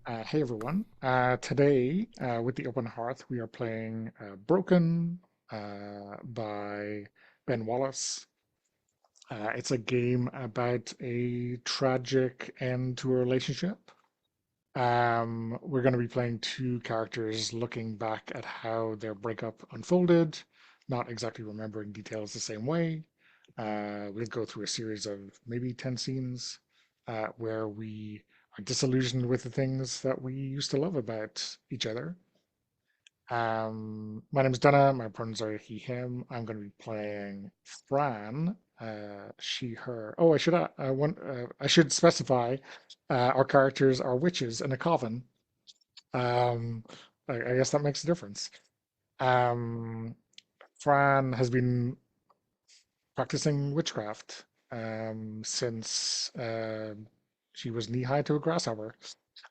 Hey everyone. Today, with the Open Hearth, we are playing Broken by Ben Wallace. It's a game about a tragic end to a relationship. We're going to be playing two characters looking back at how their breakup unfolded, not exactly remembering details the same way. We'll go through a series of maybe 10 scenes where we are disillusioned with the things that we used to love about each other. My name is Donna. My pronouns are he, him. I'm going to be playing Fran, she, her. Oh, I should specify our characters are witches in a coven. Um, I guess that makes a difference. Um, Fran has been practicing witchcraft since she was knee high to a grasshopper,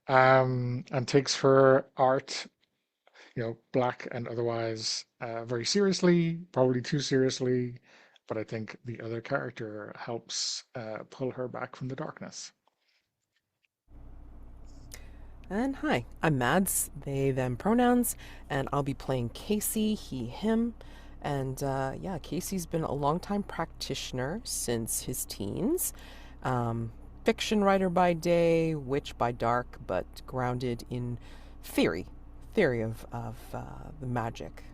and takes her art, black and otherwise, very seriously, probably too seriously. But I think the other character helps pull her back from the darkness. And hi, I'm Mads, they, them pronouns, and I'll be playing Casey, he, him. And yeah, Casey's been a longtime practitioner since his teens. Um, Fiction writer by day, witch by dark, but grounded in theory, theory of the magic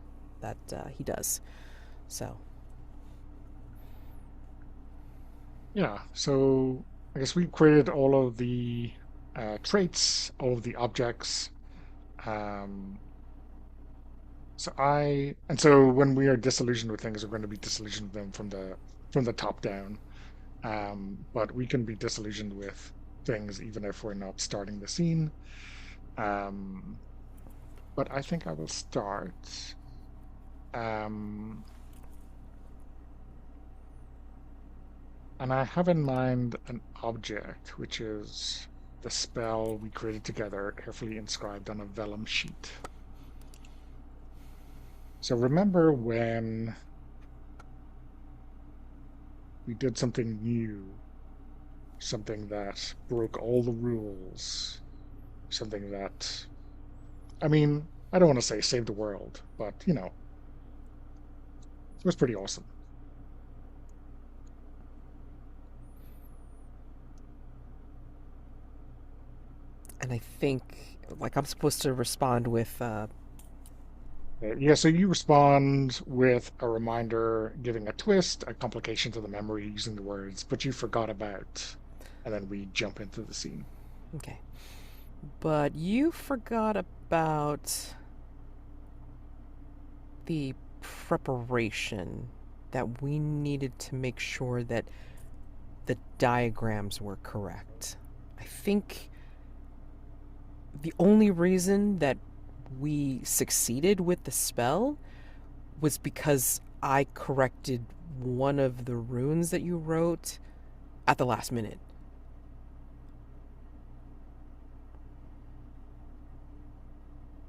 that he does. So, Yeah, so I guess we created all of the traits, all of the objects. Um, so when we are disillusioned with things, we're going to be disillusioned with them from the top down. But we can be disillusioned with things even if we're not starting the scene. Um, but I think I will start. Um, and I have in mind an object, which is the spell we created together, carefully inscribed on a vellum sheet. So remember when we did something new, something that broke all the rules, something that, I mean, I don't want to say saved the world, but it was pretty awesome. and I think, like, I'm supposed to respond with, Yeah, so you respond with a reminder, giving a twist, a complication to the memory using the words, but you forgot about, and then we jump into the scene. okay. But you forgot about the preparation that we needed to make sure that the diagrams were correct. I think the only reason that we succeeded with the spell was because I corrected one of the runes that you wrote at the last minute.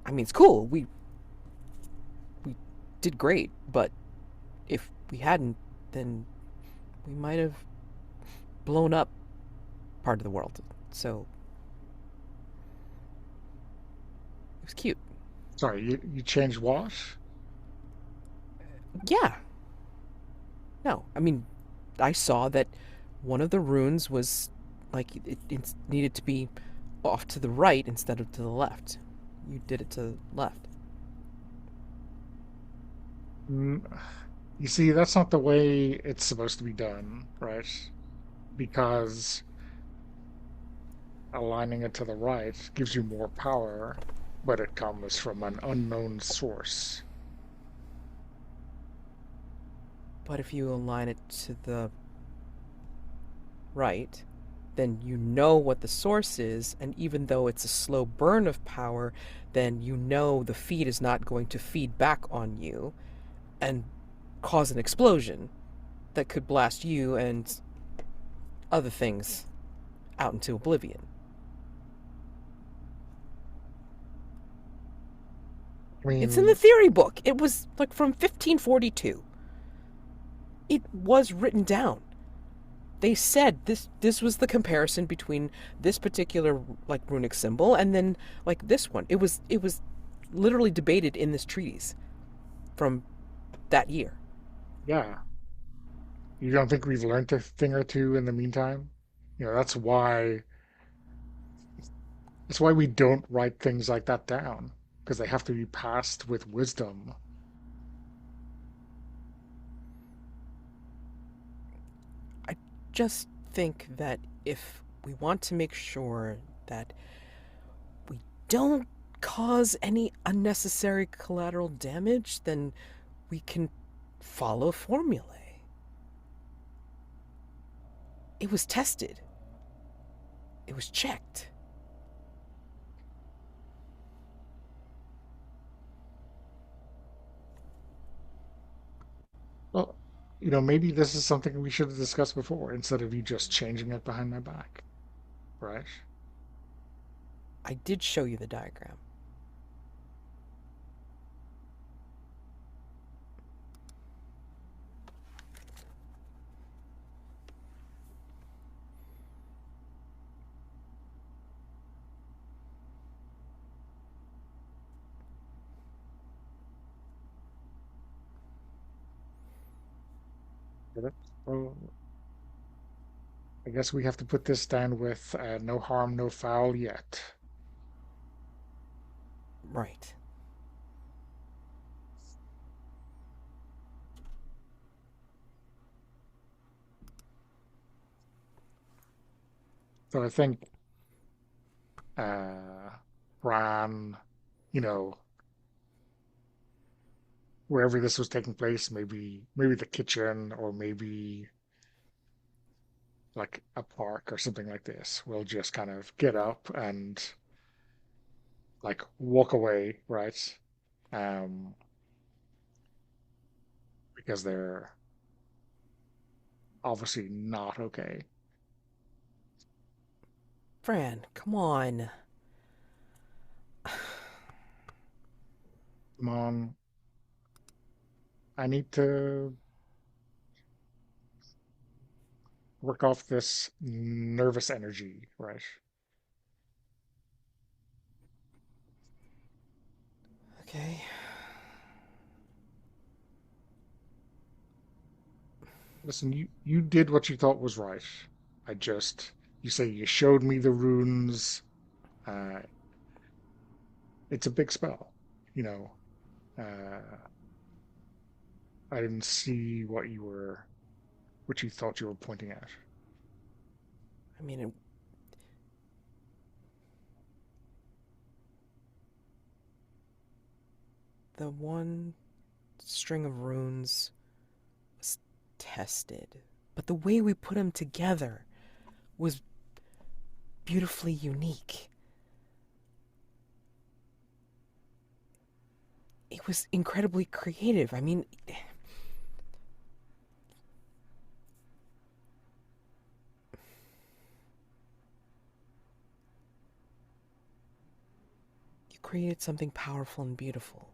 I mean, it's cool. We did great, but if we hadn't, then we might have blown up part of the world. So it was cute. Sorry, you changed what? Yeah. No, I mean, I saw that one of the runes was like it needed to be off to the right instead of to the left. You did it to the left. Mm, You see, that's not the way it's supposed to be done, right? Because aligning it to the right gives you more power, but it comes from an unknown source. But if you align it to the right, then you know what the source is, and even though it's a slow burn of power, then you know the feed is not going to feed back on you and cause an explosion that could blast you and other things out into oblivion. I It's in the mean, theory book. It was like from 1542. It was written down. They said this was the comparison between this particular like runic symbol and then like this one. It was literally debated in this treatise from that year. Yeah. You don't think we've learned a thing or two in the meantime? That's why we don't write things like that down, because they have to be passed with wisdom. I just think that if we want to make sure that we don't cause any unnecessary collateral damage, then we can follow formulae. It was tested. It was checked. Well, maybe this is something we should have discussed before instead of you just changing it behind my back, right? I did show you the diagram. Get it? Well, I guess we have to put this down with no harm, no foul yet. Right. So I think Fran, you know, wherever this was taking place, maybe the kitchen or maybe like a park or something like this, we'll just kind of get up and like walk away, right? Um, because they're obviously not okay. Fran, come on. Come on, I need to work off this nervous energy, right? Okay. Listen, you did what you thought was right. I just you say you showed me the runes. Uh, it's a big spell, you know. I didn't see what you thought you were pointing at. I mean, it, the one string of runes was tested, but the way we put them together was beautifully unique. It was incredibly creative. I mean, you created something powerful and beautiful.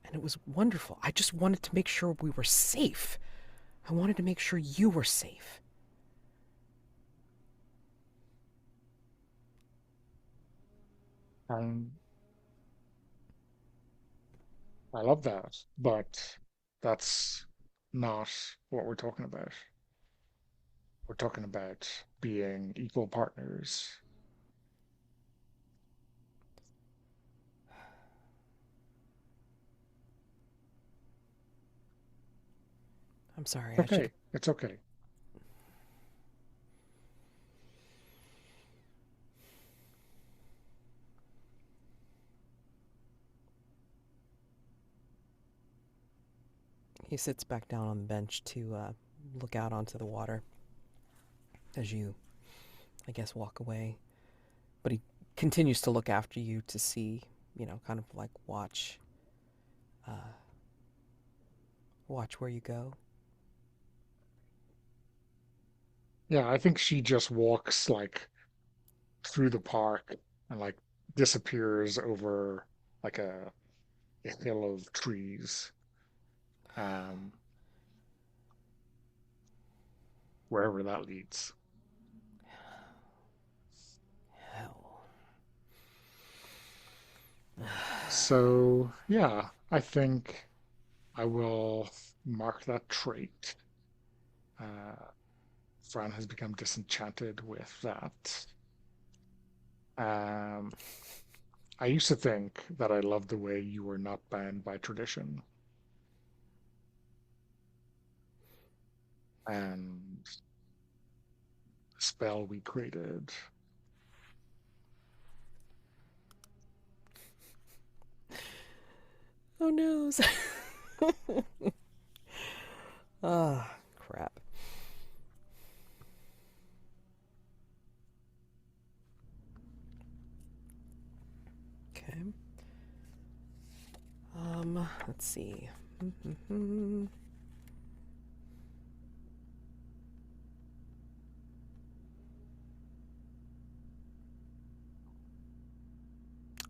And it was wonderful. I just wanted to make sure we were safe. I wanted to make sure you were safe. And I love that, but that's not what we're talking about. We're talking about being equal partners. I'm sorry. I should. Okay, it's okay. He sits back down on the bench to look out onto the water as you, I guess, walk away. But he continues to look after you to see, kind of like uh, watch where you go. Yeah, I think she just walks like through the park and like disappears over like a hill of trees. Um, wherever that leads. Hell. So, yeah, I think I will mark that trait. Uh, Fran has become disenchanted with that. Um, I used to think that I loved the way you were not bound by tradition and the spell we created. Oh no. Ah, crap. Okay. Let's see.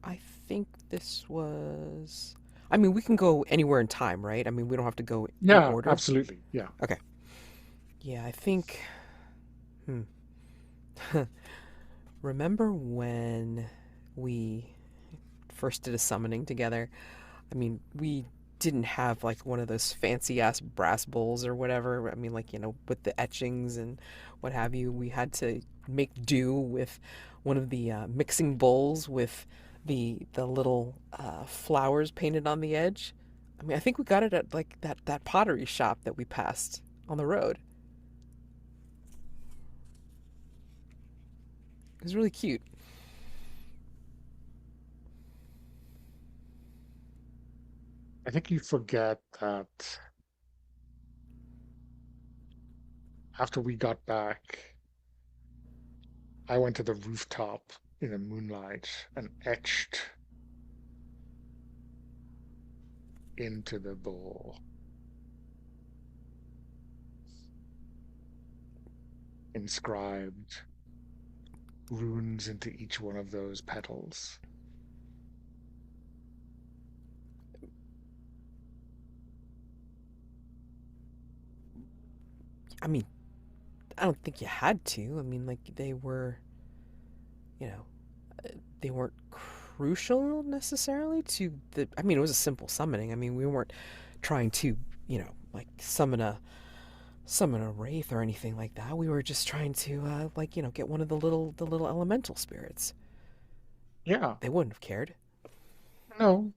I think this was. I mean, we can go anywhere in time, right? I mean, we don't have to go in Yeah, order. absolutely. Yeah. Okay. Yeah, I think. Hmm. Remember when we first did a summoning together? I mean, we didn't have like one of those fancy ass brass bowls or whatever. I mean, like, with the etchings and what have you. We had to make do with one of the mixing bowls with the little flowers painted on the edge. I mean, I think we got it at like that pottery shop that we passed on the road. It was really cute. I think you forget that after we got back, I went to the rooftop in the moonlight and etched into the bowl, inscribed runes into each one of those petals. I mean, I don't think you had to. I mean, like they were, you know, they weren't crucial necessarily to the. I mean, it was a simple summoning. I mean, we weren't trying to, like summon a wraith or anything like that. We were just trying to, like, get one of the little elemental spirits. Yeah, They wouldn't have cared. no,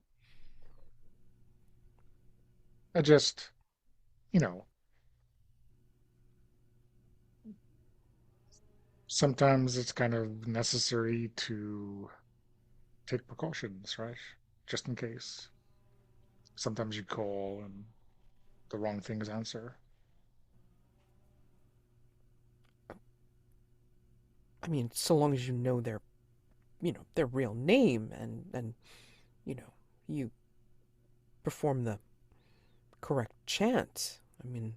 I just, you know, sometimes it's kind of necessary to take precautions, right? Just in case. Sometimes you call and the wrong things answer. I mean, so long as you know their real name and you know you perform the correct chant. I mean,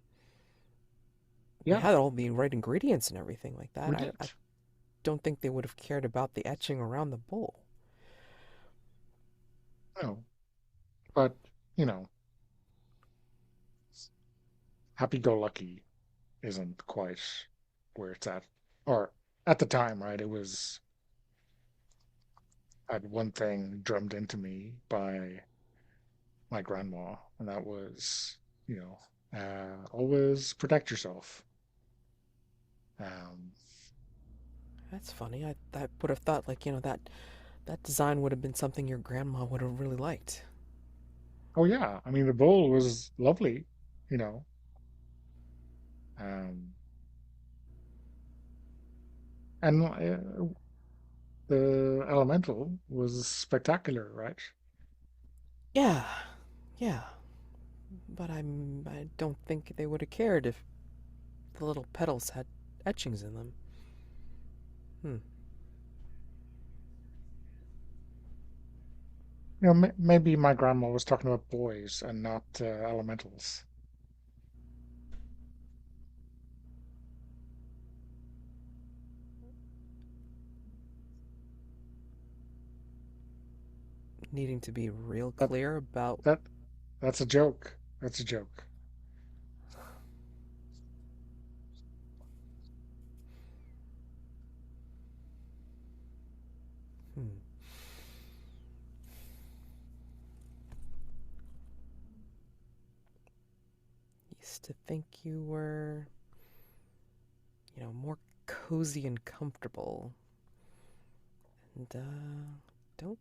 we Yeah, had all the right ingredients and everything like that. we I did. don't think they would have cared about the etching around the bowl. No, but, you know, happy-go-lucky isn't quite where it's at. Or at the time, right? It was, I had one thing drummed into me by my grandma, and that was, always protect yourself. Um, That's funny. I would have thought like that design would have been something your grandma would have really liked. oh yeah, I mean the bowl was lovely, you know, um, and the elemental was spectacular, right? Yeah, yeah. But I don't think they would have cared if the little petals had etchings in them. Hmm. You know, maybe my grandma was talking about boys and not elementals. Needing to be real That clear about. that that's a joke. That's a joke. Hmm. Used to think you were, more cozy and comfortable. And, don't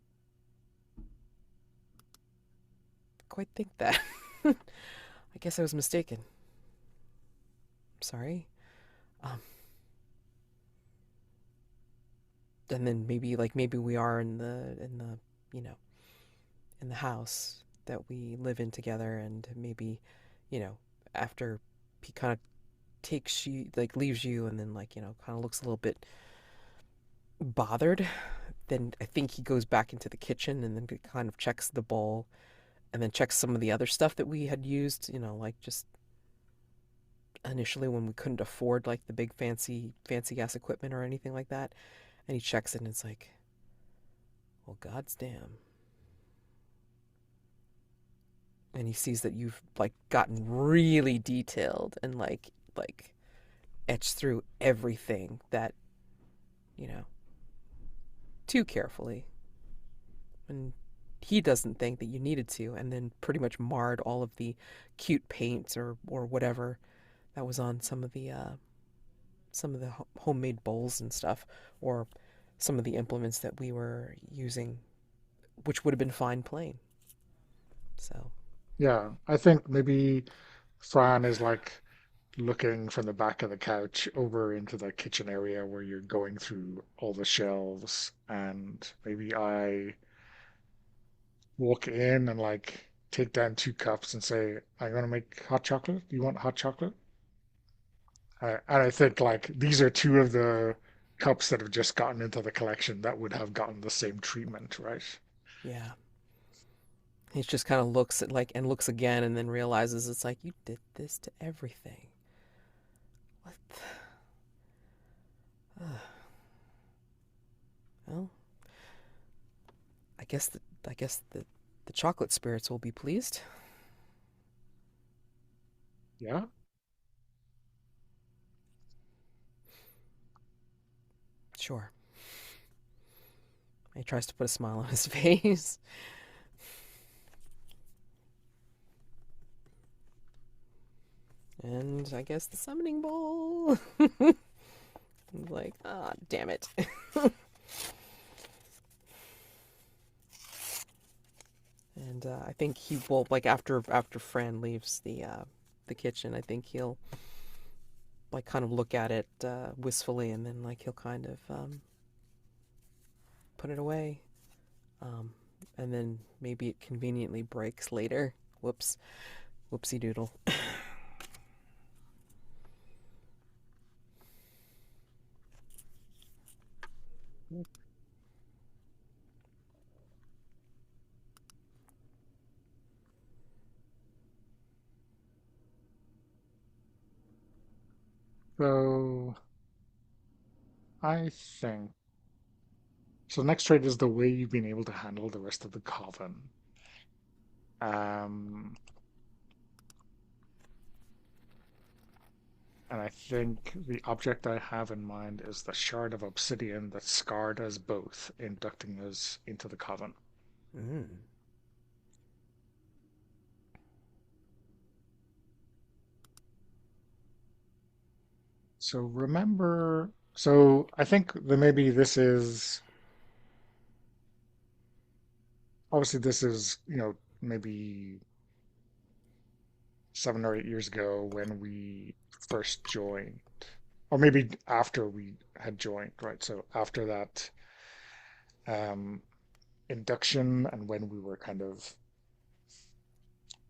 quite think that. I guess I was mistaken. Sorry. Um, and then maybe we are in the you know in the house that we live in together, and maybe, you know, after he kind of takes you, like leaves you, and then kind of looks a little bit bothered, then I think he goes back into the kitchen and then kind of checks the bowl, and then checks some of the other stuff that we had used, like just initially when we couldn't afford like the big fancy gas equipment or anything like that. And he checks it and it's like, well, God's damn. And he sees that you've like gotten really detailed and like etched through everything that, you know, too carefully. And he doesn't think that you needed to, and then pretty much marred all of the cute paints or whatever that was on some of the homemade bowls and stuff, or some of the implements that we were using, which would have been fine plain. So, Yeah, I think maybe Fran is like looking from the back of the couch over into the kitchen area where you're going through all the shelves, and maybe I walk in and like take down two cups and say, I'm gonna make hot chocolate. Do you want hot chocolate? And I think like these are two of the cups that have just gotten into the collection that would have gotten the same treatment, right? yeah. He just kind of looks at like and looks again and then realizes it's like you did this to everything. What? Well, I guess the chocolate spirits will be pleased. Yeah. Sure. He tries to put a smile on his face. And I guess the summoning bowl. Like, ah, oh, damn it. And I think he will, like, after Fran leaves the kitchen, I think he'll like kind of look at it wistfully, and then like he'll kind of put it away. Um, and then maybe it conveniently breaks later. Whoops, whoopsie doodle. So I think so. Next trait is the way you've been able to handle the rest of the coven. Um, and I think the object I have in mind is the shard of obsidian that scarred us both, inducting us into the coven. Mm. So remember, so I think that maybe this is obviously this is, maybe 7 or 8 years ago when we first joined, or maybe after we had joined, right? So after that um, induction and when we were kind of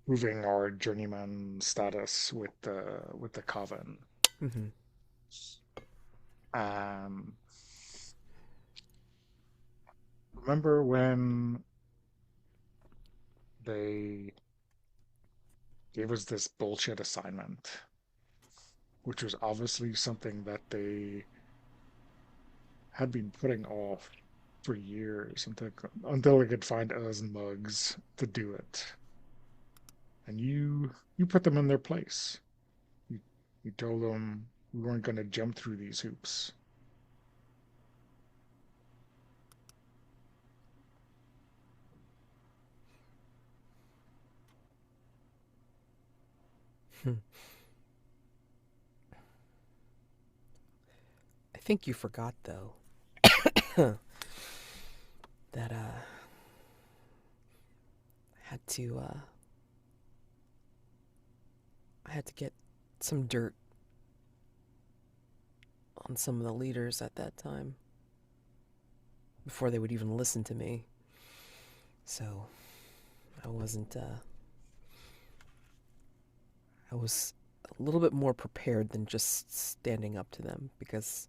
proving our journeyman status with the coven. Mm-hmm. Um, remember when they gave us this bullshit assignment, which was obviously something that they had been putting off for years until they could find us mugs to do it. And you put them in their place. You you told them we weren't going to jump through these hoops. I think you forgot though that I had to get some dirt on some of the leaders at that time before they would even listen to me. So I wasn't. I was a little bit more prepared than just standing up to them because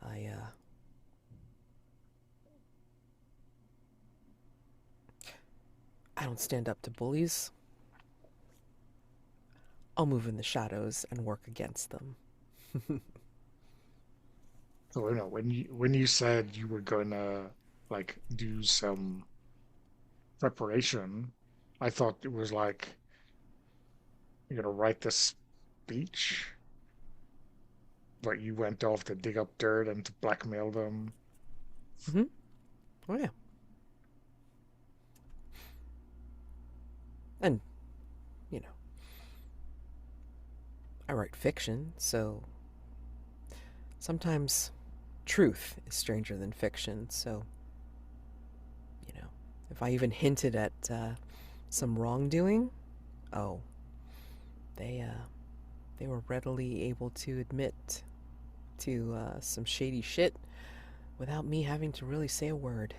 I I don't stand up to bullies. I'll move in the shadows and work against them. So, when you said you were gonna like do some preparation, I thought it was like you're gonna write this speech, but you went off to dig up dirt and to blackmail them. Hmm. Oh yeah, and you know I write fiction, so sometimes truth is stranger than fiction. So you know, if I even hinted at some wrongdoing, oh, they they were readily able to admit to some shady shit without me having to really say a word.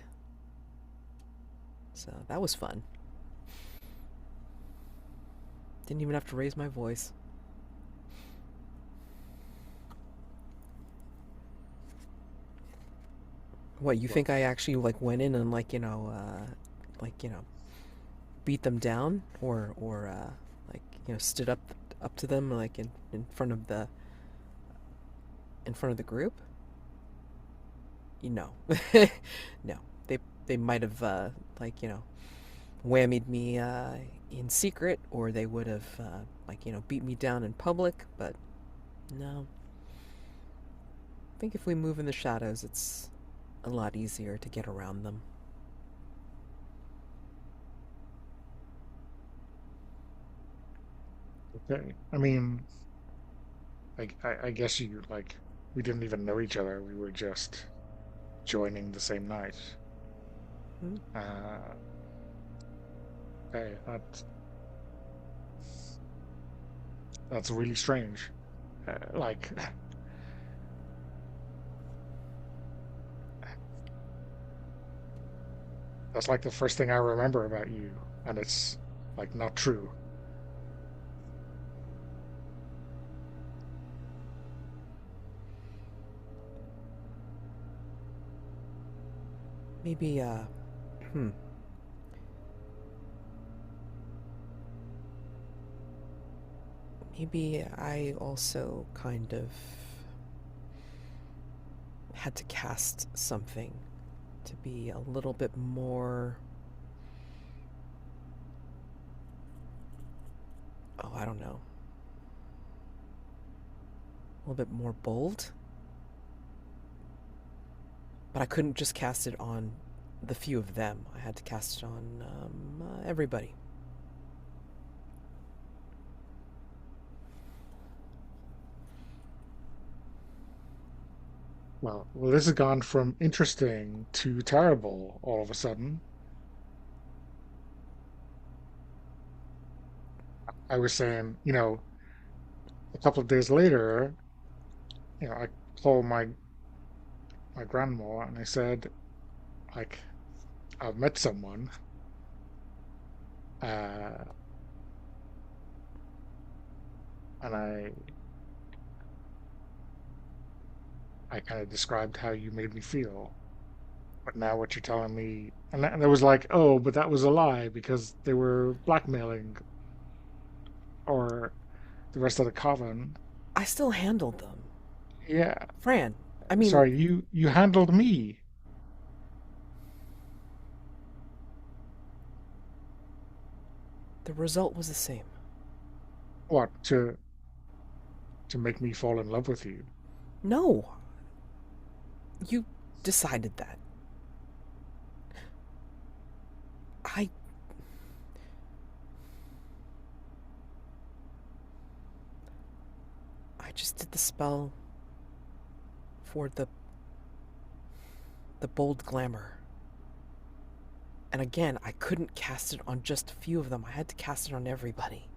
So that was fun. Didn't even have to raise my voice. What, you Well, think I actually like went in and like beat them down or like stood up to them like in front of the group? You know, no. They might have whammied me in secret, or they would have beat me down in public. But no, I think if we move in the shadows, it's a lot easier to get around them. okay. I mean, I guess you like we didn't even know each other. We were just joining the same night. Hmm? Uh, okay, that's really strange. Like that's like the first thing I remember about you, and it's like not true. Maybe hmm. Maybe I also kind of had to cast something to be a little bit more, oh, I don't know, a little bit more bold. But I couldn't just cast it on the few of them. I had to cast it on everybody. Well, this has gone from interesting to terrible all of a sudden. I was saying, a couple of days later, I called my grandma and I said, like, I've met someone, uh, and I kind of described how you made me feel. But now what you're telling me, and it was like, oh, but that was a lie because they were blackmailing or the rest of the coven. I still handled them. Yeah, Fran, I mean, sorry, you handled me. the result was the same. What, to make me fall in love with you? No, you decided that. I just did the spell for the bold glamour. And again, I couldn't cast it on just a few of them. I had to cast it on everybody.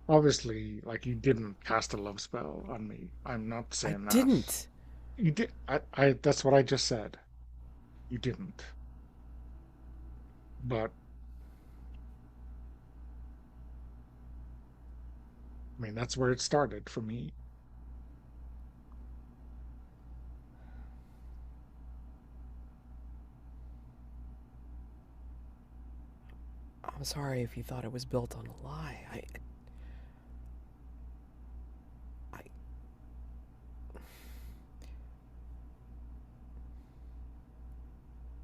Obviously, like you didn't cast a love spell on me. I'm not I saying that. didn't. You did. That's what I just said. You didn't. But I mean, that's where it started for me. I'm sorry if you thought it was built on a lie. I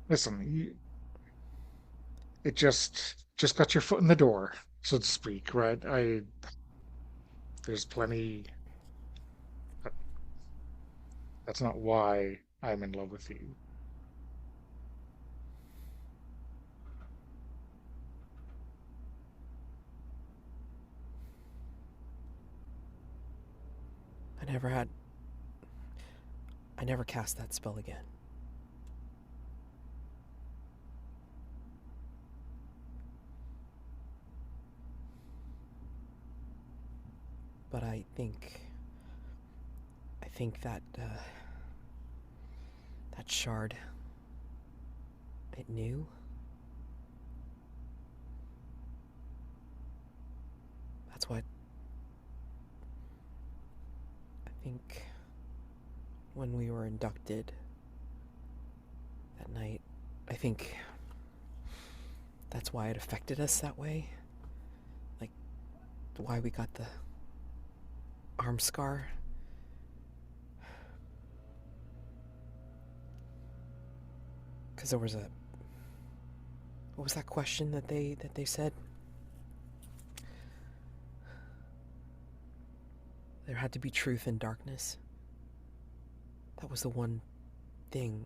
Listen, it just got your foot in the door, so to speak, right? There's plenty. that- That's not why I'm in love with you. I never had. I never cast that spell again. But I think that that shard, it knew. That's what I think when we were inducted that night. I think that's why it affected us that way. Like why we got the arm scar. Because there was a what was that question that they said? There had to be truth in darkness. That was the one thing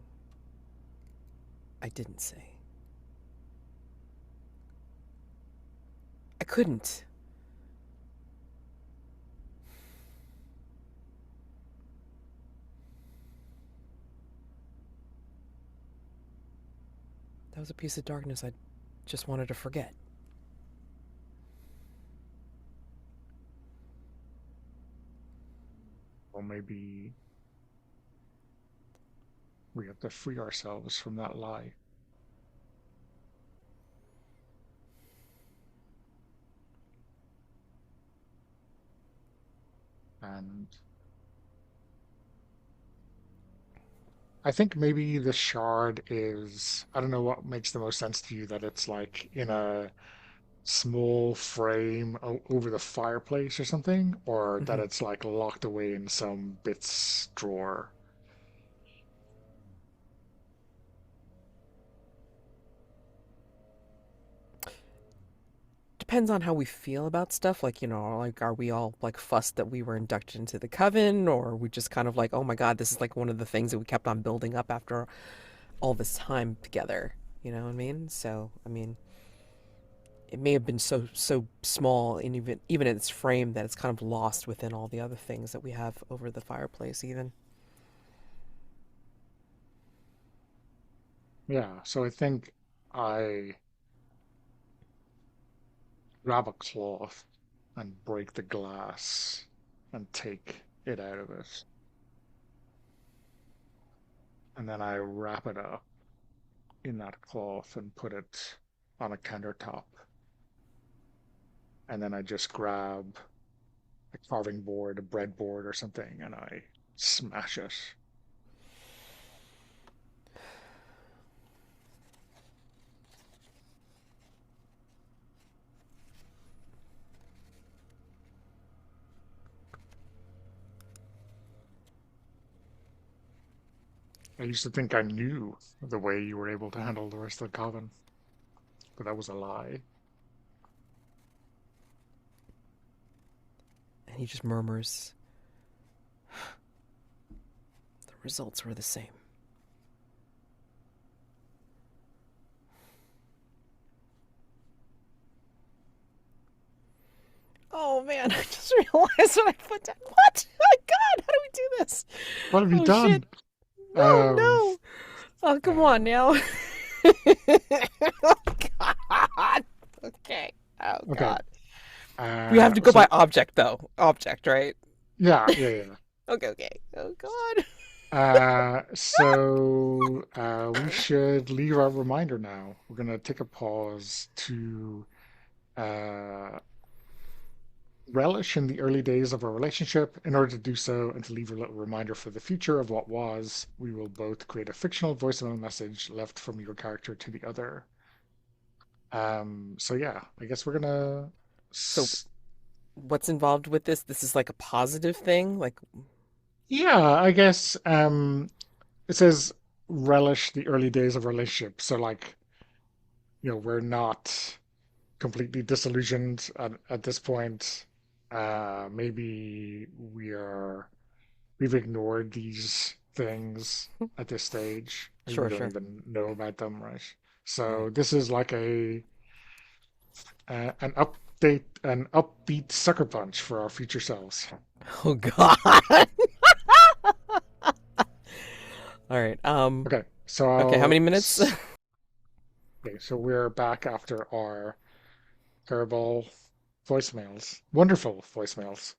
I didn't say. I couldn't. That was a piece of darkness I just wanted to forget. Or maybe we have to free ourselves from that lie. And I think maybe the shard is, I don't know what makes the most sense to you, that it's like in a small frame over the fireplace or something, or that Mm-hmm. it's like locked away in some bits drawer. Depends on how we feel about stuff. Like, like, are we all like fussed that we were inducted into the coven, or are we just kind of like, oh my god, this is like one of the things that we kept on building up after all this time together? You know what I mean? So, I mean, it may have been so small, and even in its frame, that it's kind of lost within all the other things that we have over the fireplace. Even Yeah, so I think I grab a cloth and break the glass and take it out of it. And then I wrap it up in that cloth and put it on a countertop. And then I just grab a carving board, a breadboard or something, and I smash it. I used to think I knew the way you were able to handle the rest of the coven, but that was a lie. and he just murmurs, the results were the same. Oh man, I just realized what I put down. What? Oh God, how do we do this? What have you Oh shit. done? Oh Um, no. Oh, come on uh, now. Oh God. Okay. Oh okay. God. We have to go by So object though. Object, right? yeah, yeah, yeah. Okay, okay. Oh God. We should leave our reminder now. We're gonna take a pause to uh, relish in the early days of our relationship. In order to do so, and to leave a little reminder for the future of what was, we will both create a fictional voicemail message left from your character to the other. So yeah, I guess we're gonna. So s- what's involved with this? This is like a positive thing? Like, Yeah, I guess. It says relish the early days of our relationship. So like, we're not completely disillusioned at this point. Maybe we've ignored these things at this stage. Maybe we sure, don't sure. even know about them, right? Right. So this is like a an upbeat sucker punch for our future selves. Oh God. All right. Okay, Okay, how many minutes? okay, so we're back after our terrible voicemails, wonderful voicemails.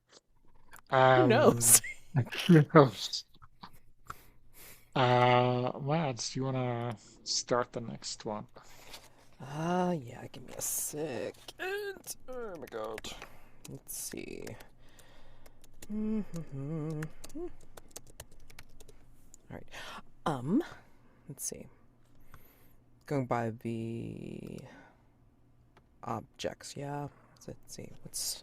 Who knows? Um, who knows? Mads, do you want to start the next one? Yeah, give me a second. Oh my God. Let's see. All right. Um, let's see. Going by the objects, yeah. Let's see. What's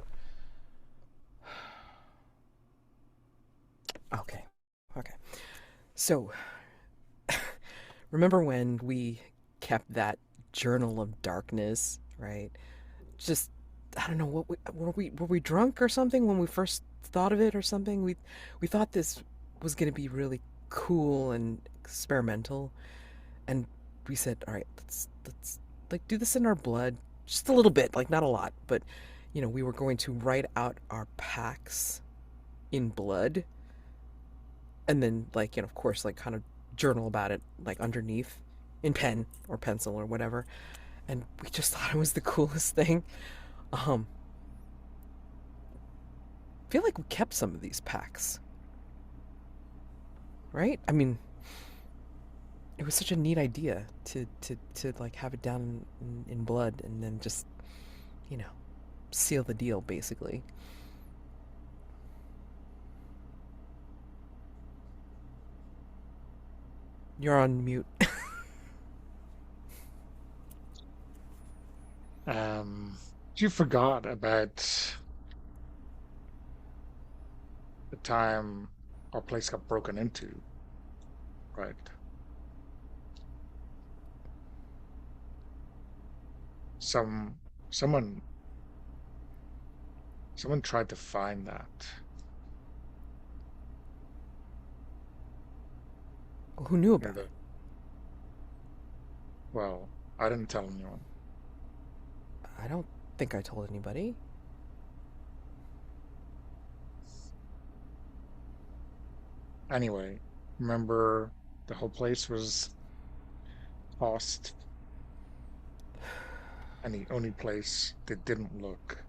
okay. Okay. So, remember when we kept that journal of darkness, right? Just I don't know what were we drunk or something when we first thought of it or something. We thought this was going to be really cool and experimental, and we said, "All right, let's like do this in our blood, just a little bit, like not a lot, but we were going to write out our pacts in blood, and then like of course, like kind of journal about it, like underneath in pen or pencil or whatever." And we just thought it was the coolest thing. Um, feel like we kept some of these packs, right? I mean, it was such a neat idea to like have it down in blood and then just you know seal the deal basically. You're on mute. You forgot about the time our place got broken into, right? Some someone someone tried to find that. Who knew You know, about it? well, I didn't tell anyone. I don't think I told anybody. Anyway, remember the whole place was tossed, and the only place that didn't look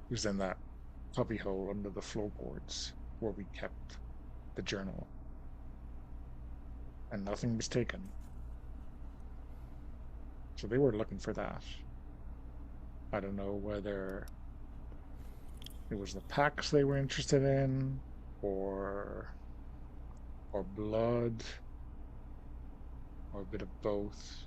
was in that cubby hole under the floorboards where we kept the journal, and nothing was taken. So they were looking for that. I don't know whether it was the packs they were interested in, or or blood, or a bit of both.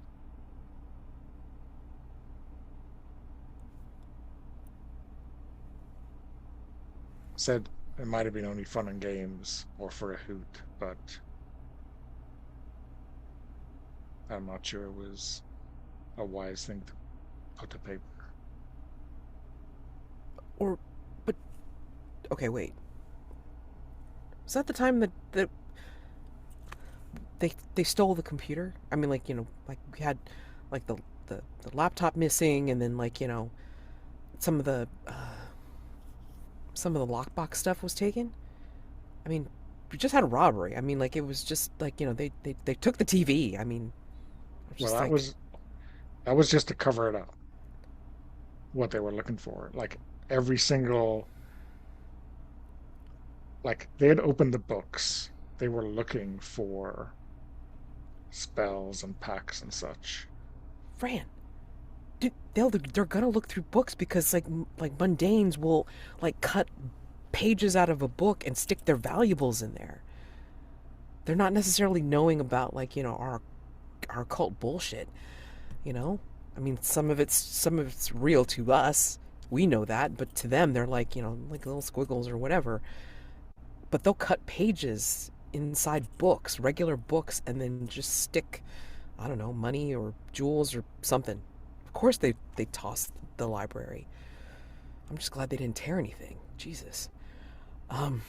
Said it might have been only fun and games or for a hoot, but I'm not sure it was a wise thing to put to paper. Or, but okay, wait. Was that the time that they stole the computer? I mean, like like we had like the laptop missing, and then like some of the some of the lockbox stuff was taken. I mean, we just had a robbery. I mean, like it was just like they took the TV. I mean, I was Well, just like, that was just to cover it up, what they were looking for. Like every single, like they had opened the books. They were looking for spells and packs and such. Fran, dude, they're gonna look through books because like mundanes will like cut pages out of a book and stick their valuables in there. They're not necessarily knowing about like our occult bullshit. You know, I mean, some of it's real to us. We know that, but to them, they're like like little squiggles or whatever. But they'll cut pages inside books, regular books, and then just stick, I don't know, money or jewels or something. Of course, they tossed the library. I'm just glad they didn't tear anything. Jesus. Um,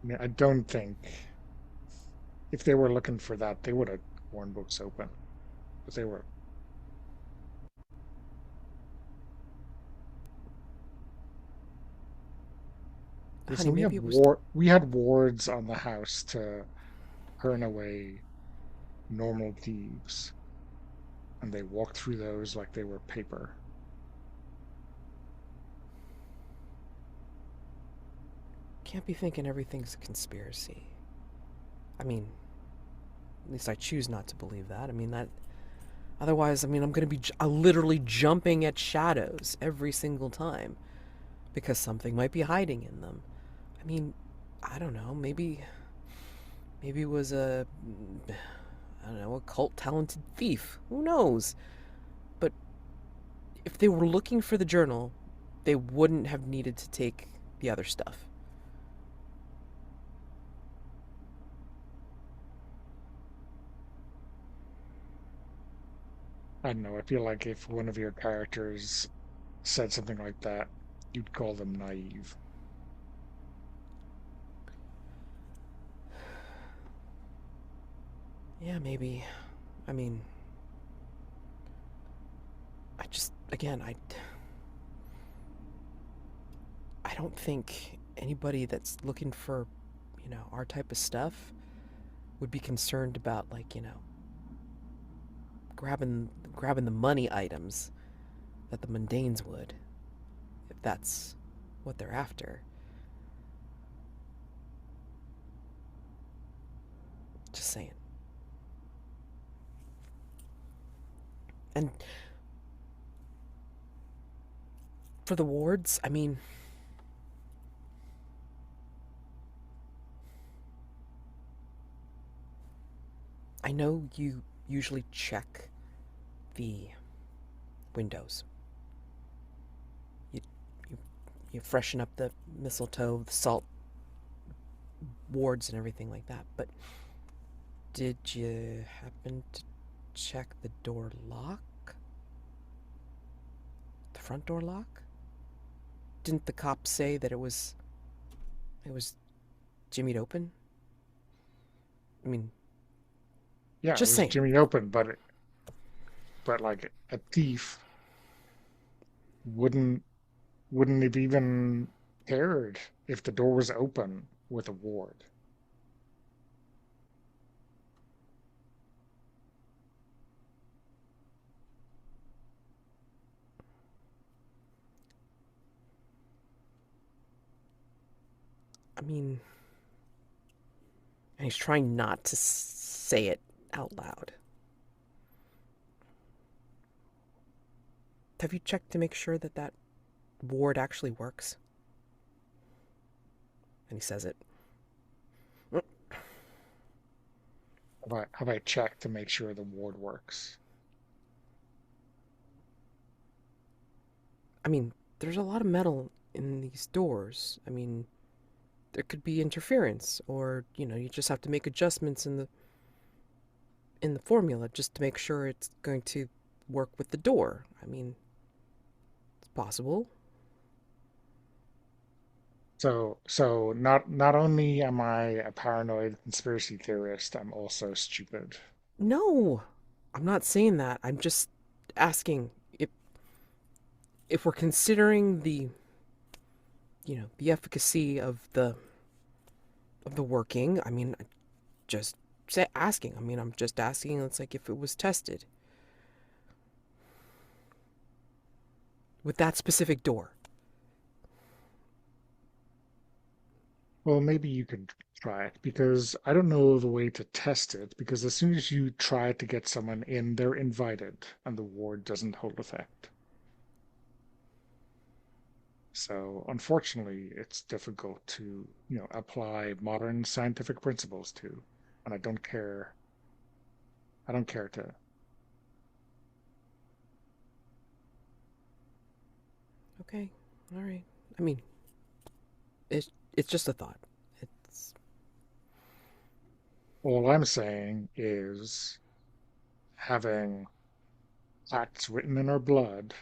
I mean, I don't think if they were looking for that, they would have worn books open. But they were. honey, Listen, maybe it was. we had wards on the house to turn away normal thieves, and they walked through those like they were paper. Can't be thinking everything's a conspiracy. I mean, at least I choose not to believe that. I mean that. Otherwise, I mean, I'm gonna be literally jumping at shadows every single time because something might be hiding in them. I mean, I don't know. Maybe it was a I don't know, a cult talented thief. Who knows? But if they were looking for the journal, they wouldn't have needed to take the other stuff. I don't know. I feel like if one of your characters said something like that, you'd call them naive. Yeah, maybe. I mean, again, I don't think anybody that's looking for, our type of stuff would be concerned about like, grabbing the money items that the mundanes would, if that's what they're after. Just saying. And for the wards, I mean, I know you usually check the windows. You you you freshen up the mistletoe, the salt wards and everything like that. But did you happen to check the door lock? The front door lock? Didn't the cop say that it was jimmied open? I mean, Yeah, it just was saying. Jimmy Open, but like a thief wouldn't wouldn't have even cared if the door was open with a ward. I mean, and he's trying not to say it out loud. Have you checked to make sure that that ward actually works? And he says it. Have I checked to make sure the ward works? I mean, there's a lot of metal in these doors. I mean, there could be interference, or you just have to make adjustments in the formula just to make sure it's going to work with the door. I mean, it's possible. So not only am I a paranoid conspiracy theorist, I'm also stupid. No, I'm not saying that. I'm just asking if we're considering the efficacy of the working. I mean, just asking. I mean, I'm just asking. It's like if it was tested with that specific door. Well, maybe you could try it because I don't know the way to test it because as soon as you try to get someone in, they're invited and the ward doesn't hold effect. So unfortunately, it's difficult to, apply modern scientific principles to, and I don't care. I don't care to. Okay, all right. I mean, it's just a thought. It's All I'm saying is having facts written in our blood,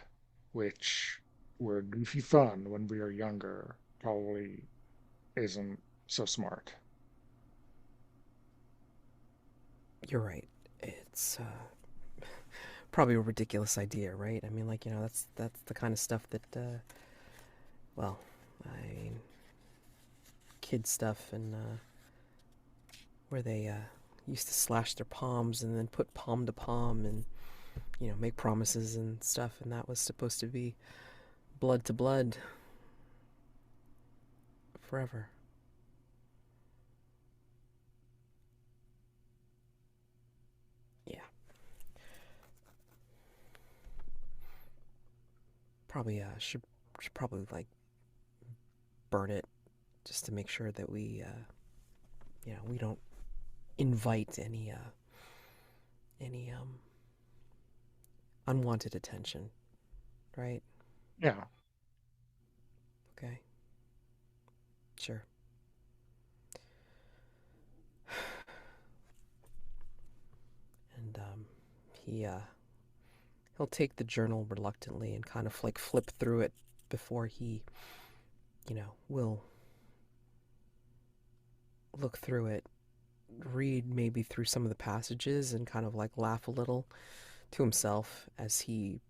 which were goofy fun when we were younger, probably isn't so smart. You're right. It's probably a ridiculous idea, right? I mean, like that's the kind of stuff that well, I mean, kid stuff and where they used to slash their palms and then put palm to palm and make promises and stuff, and that was supposed to be blood to blood forever. Yeah, probably should probably like burn it just to make sure that we don't invite any unwanted attention, right? Yeah, Okay, sure. And he'll take the journal reluctantly and kind of like flip through it before he will look through it, read maybe through some of the passages and kind of like laugh a little to himself as he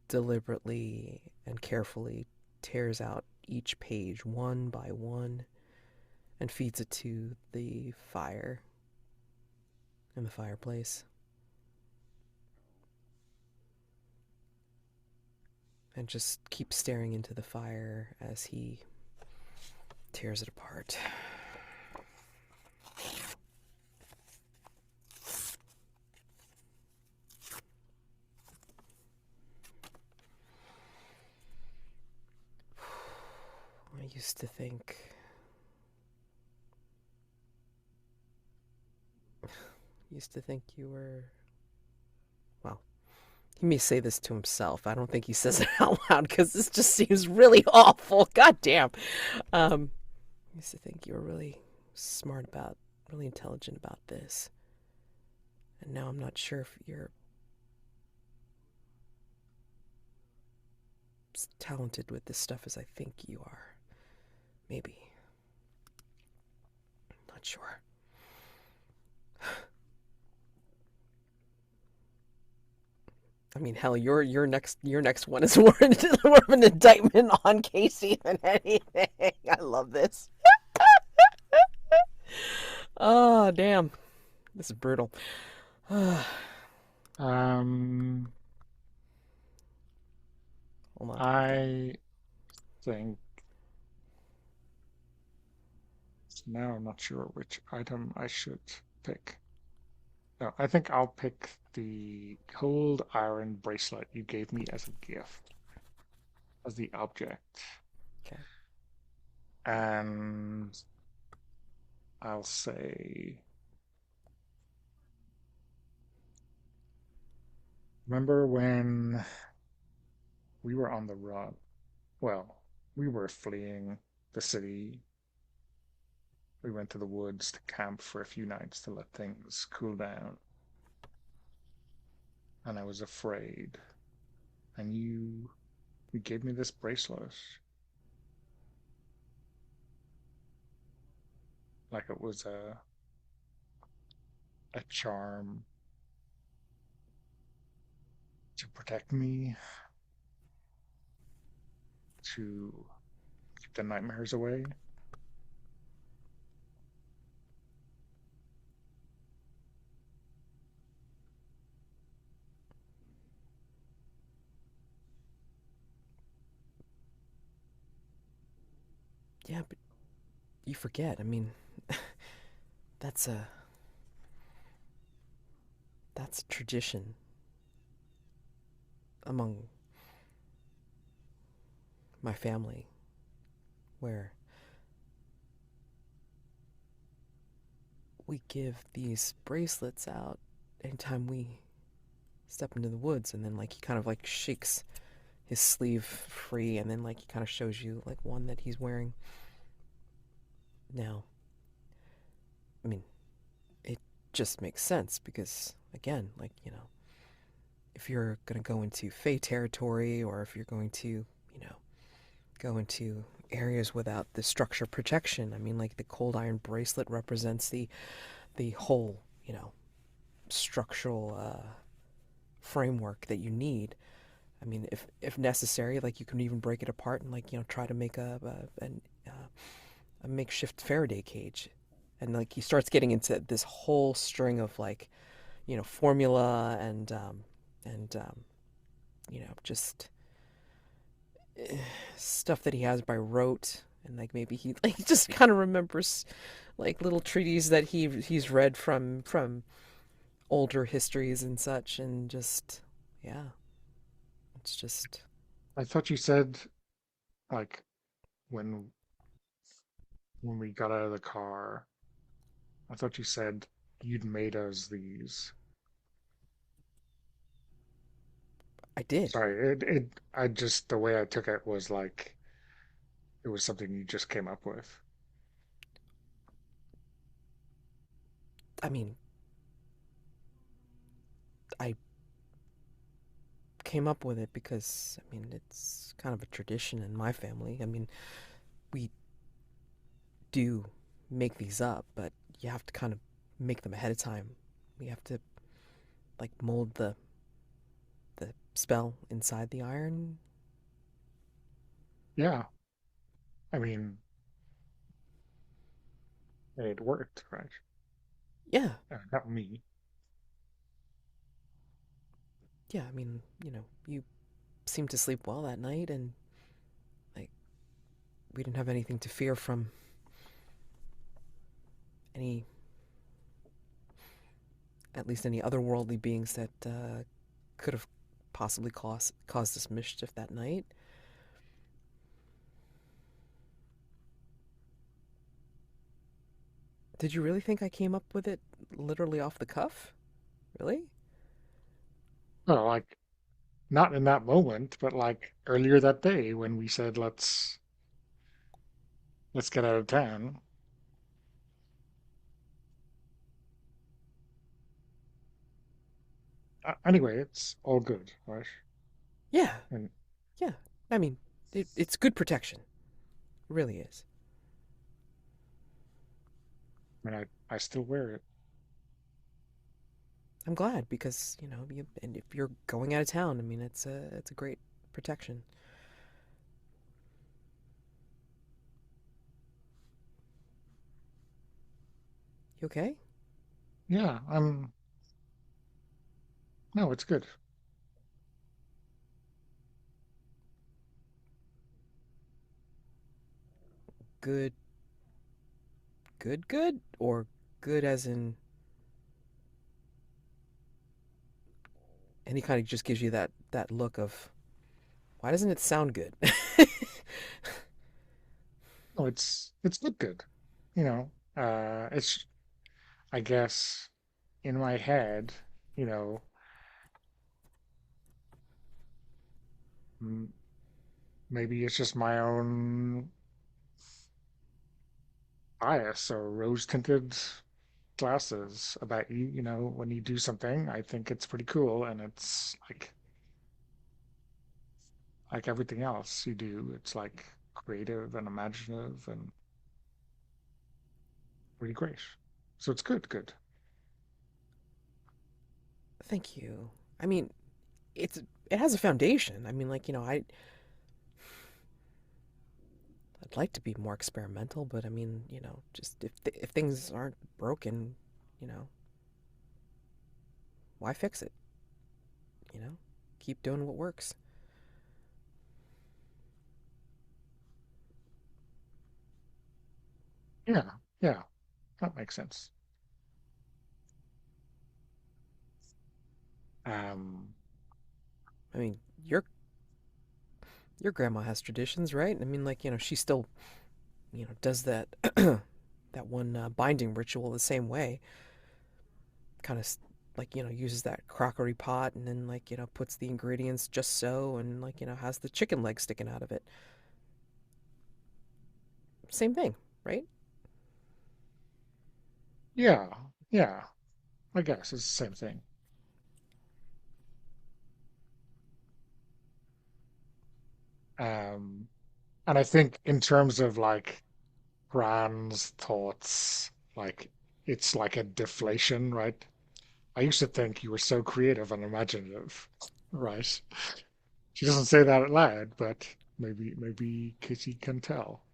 deliberately and carefully tears out each page one by one and feeds it to the fire in the fireplace and just keeps staring into the fire as he tears it apart. I used to think you were, well, he may say this to himself. I don't think he says it out loud because this just seems really awful. God damn. I used to think you were really smart about, really intelligent about this. And now I'm not sure if you're as talented with this stuff as I think you are. Maybe. Not sure. I mean, hell, your next one is more of an indictment on Casey than anything. I love this. Oh, damn. This is brutal. Hold um, on. Okay. I think now I'm not sure which item I should pick. No, I think I'll pick the cold iron bracelet you gave me as a gift, as the object. Okay. And I'll say, remember when we were on the run? Well, we were fleeing the city. We went to the woods to camp for a few nights to let things cool down. And I was afraid. And you gave me this bracelet like it was a charm to protect me, to keep the nightmares away. Yeah, but you forget. I mean, that's a that's a tradition among my family where we give these bracelets out anytime we step into the woods, and then like he kind of like shakes his sleeve free, and then like he kind of shows you like one that he's wearing now. I mean, it just makes sense because again, like, if you're going to go into Fey territory, or if you're going to, go into areas without the structure protection, I mean, like the cold iron bracelet represents the whole, structural framework that you need. I mean, if necessary, like you can even break it apart and like try to make a makeshift Faraday cage, and like he starts getting into this whole string of like formula and just stuff that he has by rote, and like maybe he like just kind of remembers like little treaties that he's read from older histories and such, and just yeah, it's just I thought you said like when when we got out of the car, I thought you said you'd made us these. I did. Sorry, I just the way I took it was like it was something you just came up with. I mean, I came up with it because I mean it's kind of a tradition in my family. I mean, we do make these up, but you have to kind of make them ahead of time. We have to like mold the spell inside the iron. Yeah, I mean it worked, right? Yeah, Not me. yeah. I mean, you seemed to sleep well that night, and like we didn't have anything to fear from any, at least any otherworldly beings that could have possibly caused us mischief that night. Did you really think I came up with it literally off the cuff? Really? Well, like not in that moment, but like earlier that day when we said let's get out of town. Anyway, it's all good, right? Yeah, And yeah. I mean, it's good protection. It really is. I mean, I still wear it. I'm glad because and if you're going out of town, I mean, it's a great protection. You okay? Yeah, no, it's good. Good, good, good, or good as in any kind of just gives you that look of why doesn't it sound good? No, it's good, good. You know, it's I guess in my head, you know, m- maybe it's just my own bias or rose-tinted glasses about you. You know, when you do something, I think it's pretty cool, and it's like everything else you do. It's like creative and imaginative and really great. So it's good, good. Thank you. I mean, it has a foundation. I mean, like I I'd like to be more experimental, but I mean, just if things aren't broken, you know, why fix it? You know, keep doing what works. Yeah, yeah, that makes sense. Um, I mean, your grandma has traditions, right? I mean, like she still does that that one binding ritual the same way. Kind of like uses that crockery pot and then like puts the ingredients just so and like has the chicken leg sticking out of it. Same thing, right? yeah, yeah, I guess it's the same thing. Um, and I think in terms of like Fran's thoughts, like it's like a deflation, right? I used to think you were so creative and imaginative, right? She doesn't say that out loud, but maybe Kitty can tell.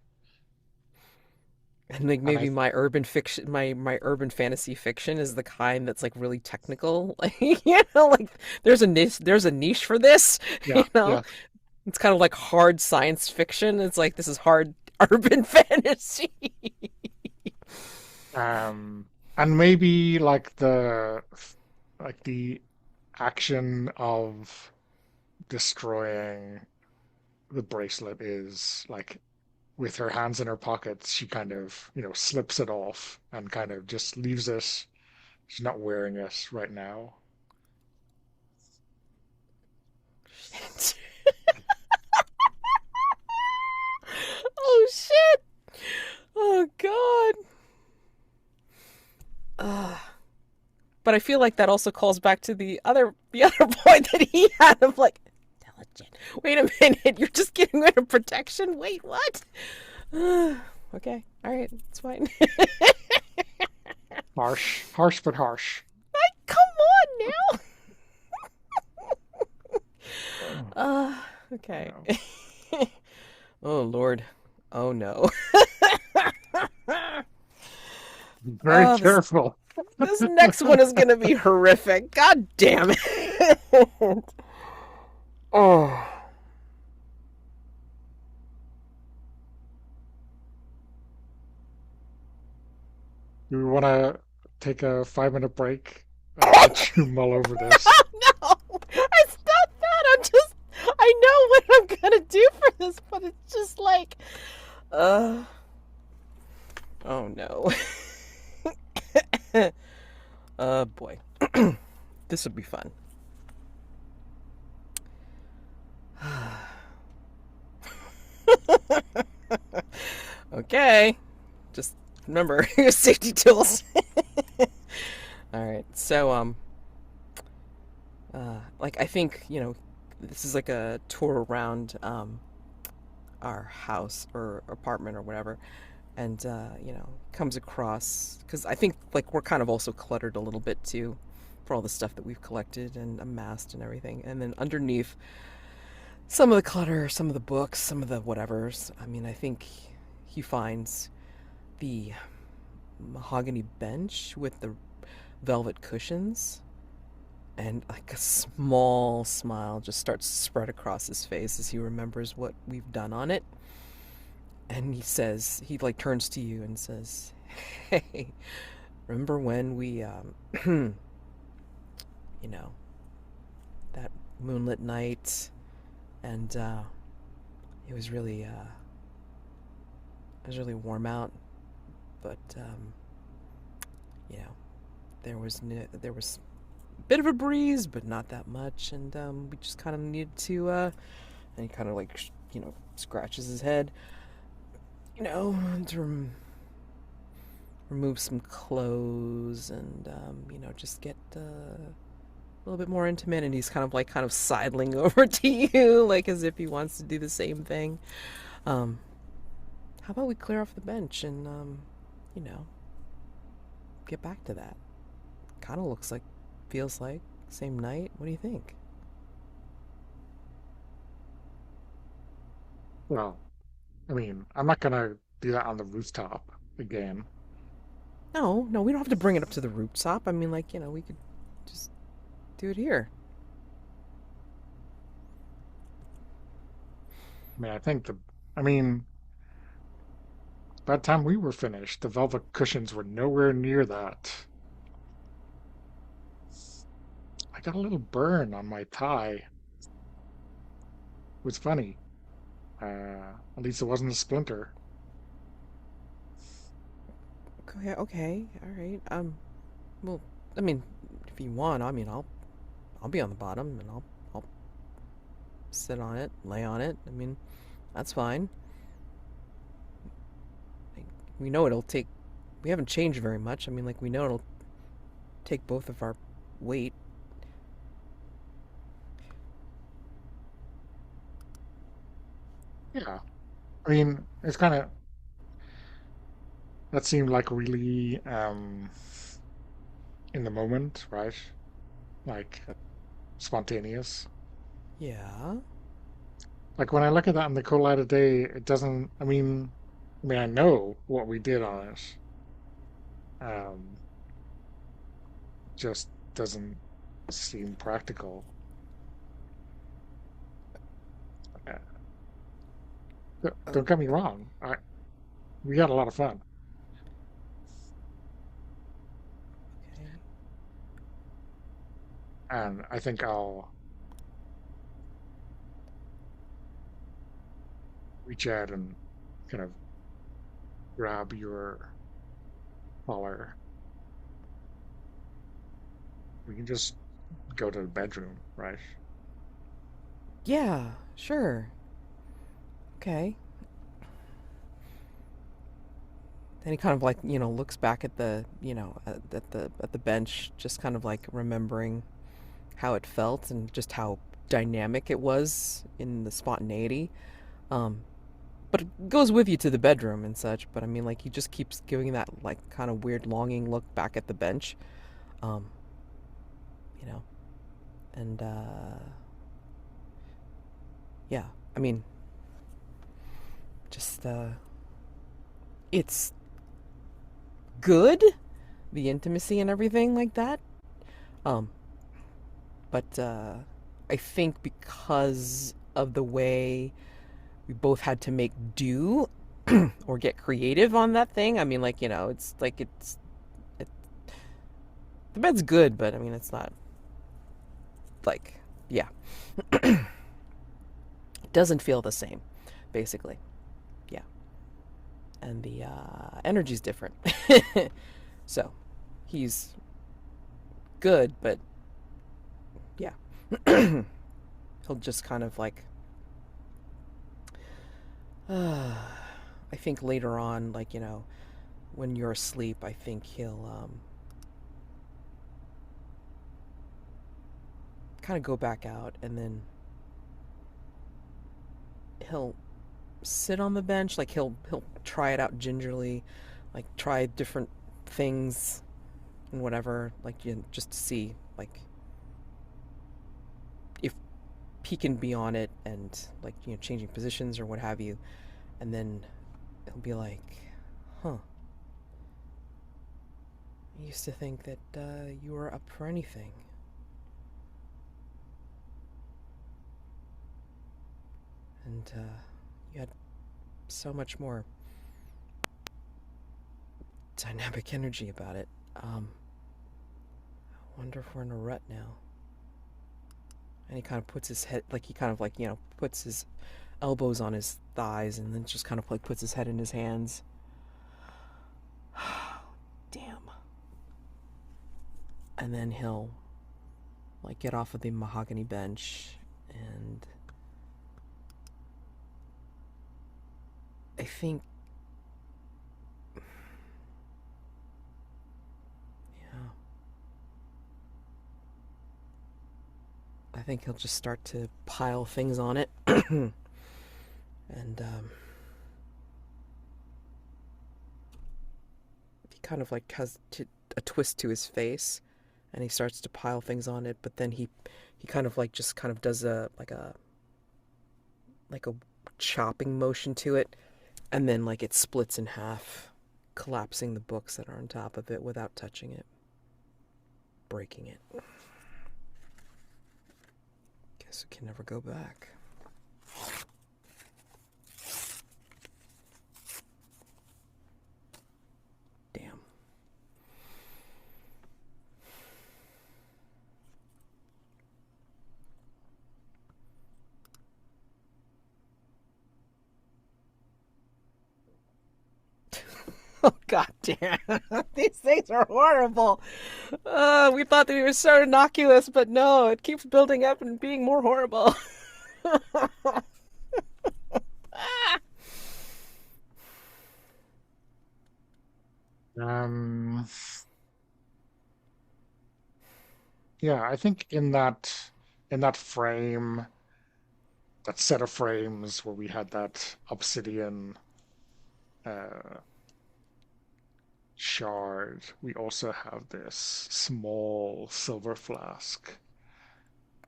And like And maybe my urban fiction, my urban fantasy fiction is the kind that's like really technical. Like like there's a niche for this. yeah, You know, yeah. it's kind of like hard science fiction. It's like this is hard urban fantasy. And maybe like the action of destroying the bracelet is like with her hands in her pockets, she kind of, slips it off and kind of just leaves it. She's not wearing it right now. Oh shit! Oh god! Uh, but I feel like that also calls back to the other point that he had of like intelligent. Wait a minute, you're just getting rid of protection. Wait, what? Okay, all right, it's fine. Harsh, harsh, but harsh. Come on now. Oh, Okay. no. Oh Lord. Oh no. Very This careful. this next one is gonna be horrific. God damn it. Oh. Do we want to take a 5 minute break? Let you mull over this. No, it's not that. I know what I'm gonna do for this, but it's just like, uh, oh no. Boy, this would be fun. Okay, just remember your safety tools. All right, so like I think this is like a tour around our house or apartment or whatever, and comes across because I think like we're kind of also cluttered a little bit too for all the stuff that we've collected and amassed and everything, and then underneath some of the clutter, some of the books, some of the whatevers. I mean, I think he finds the mahogany bench with the velvet cushions, and like a small smile just starts to spread across his face as he remembers what we've done on it. And he like turns to you and says, "Hey, remember when we, you know, that moonlit night, and it was really, it was really warm out, but you know, there was a bit of a breeze, but not that much, and we just kind of needed to, and he kind of like, scratches his head, to remove some clothes and just get a little bit more intimate, and he's kind of sidling over to you like as if he wants to do the same thing. um how about we clear off the bench and you know get back to that? Kind of looks like, feels like same night. What do you think? Well, I mean, I'm not gonna do that on the rooftop again. No, no, we don't have to bring it up to the rooftop. I mean, like, we could just do it here. I mean, I mean, by the time we were finished, the velvet cushions were nowhere near that. I got a little burn on my thigh. It was funny. At least it wasn't a splinter. Okay, okay, all right. Well, I mean, if you want, I mean, I'll be on the bottom and I'll sit on it, lay on it. I mean, that's fine. Like, we know it'll take. We haven't changed very much. I mean, like we know it'll take both of our weight. Yeah. I mean, it's kind of, that seemed like really in the moment, right? Like spontaneous. Yeah. Like when I look at that in the cold light of day, it doesn't, I mean, I know what we did on it. Um, just doesn't seem practical. Uh, don't get me wrong. We had a lot of fun, Okay. and I think I'll reach out and kind of grab your collar. We can just go to the bedroom, right? Yeah. Sure. Okay. Then he kind of like looks back at the at the bench, just kind of like remembering how it felt and just how dynamic it was in the spontaneity. Um, but it goes with you to the bedroom and such. But I mean, like he just keeps giving that like kind of weird longing look back at the bench, um, you know, and yeah, I mean, just it's good, the intimacy and everything like that. Um, but I think because of the way we both had to make do or get creative on that thing. I mean, like it's like it, the bed's good, but I mean, it's not like yeah, it doesn't feel the same, basically. Yeah, and the energy's different. So he's good, but yeah, he'll just kind of like. I think later on, like when you're asleep, I think he'll kind of go back out, and then he'll sit on the bench. Like he'll try it out gingerly, like try different things and whatever, like just to see like if he can be on it and like changing positions or what have you. And then he'll be like, "Huh, I used to think that you were up for anything, and you had so much more dynamic energy about it. I wonder if we're in a rut now." And he kind of puts his head, like he kind of like puts his elbows on his thighs, and then just kind of like puts his head in his hands. Damn. And then he'll like get off of the mahogany bench, and I think, yeah, I think he'll just start to pile things on it. And he kind of like has a twist to his face, and he starts to pile things on it. But then he kind of like just kind of does a like a chopping motion to it, And then, like, it splits in half, collapsing the books that are on top of it without touching it, breaking it. Guess we can never go back. Damn. Oh, god damn. These things are horrible. We thought that we were so innocuous, but no, it keeps building up and being more horrible. Um, yeah, I think in that frame, that set of frames where we had that obsidian uh, shard, we also have this small silver flask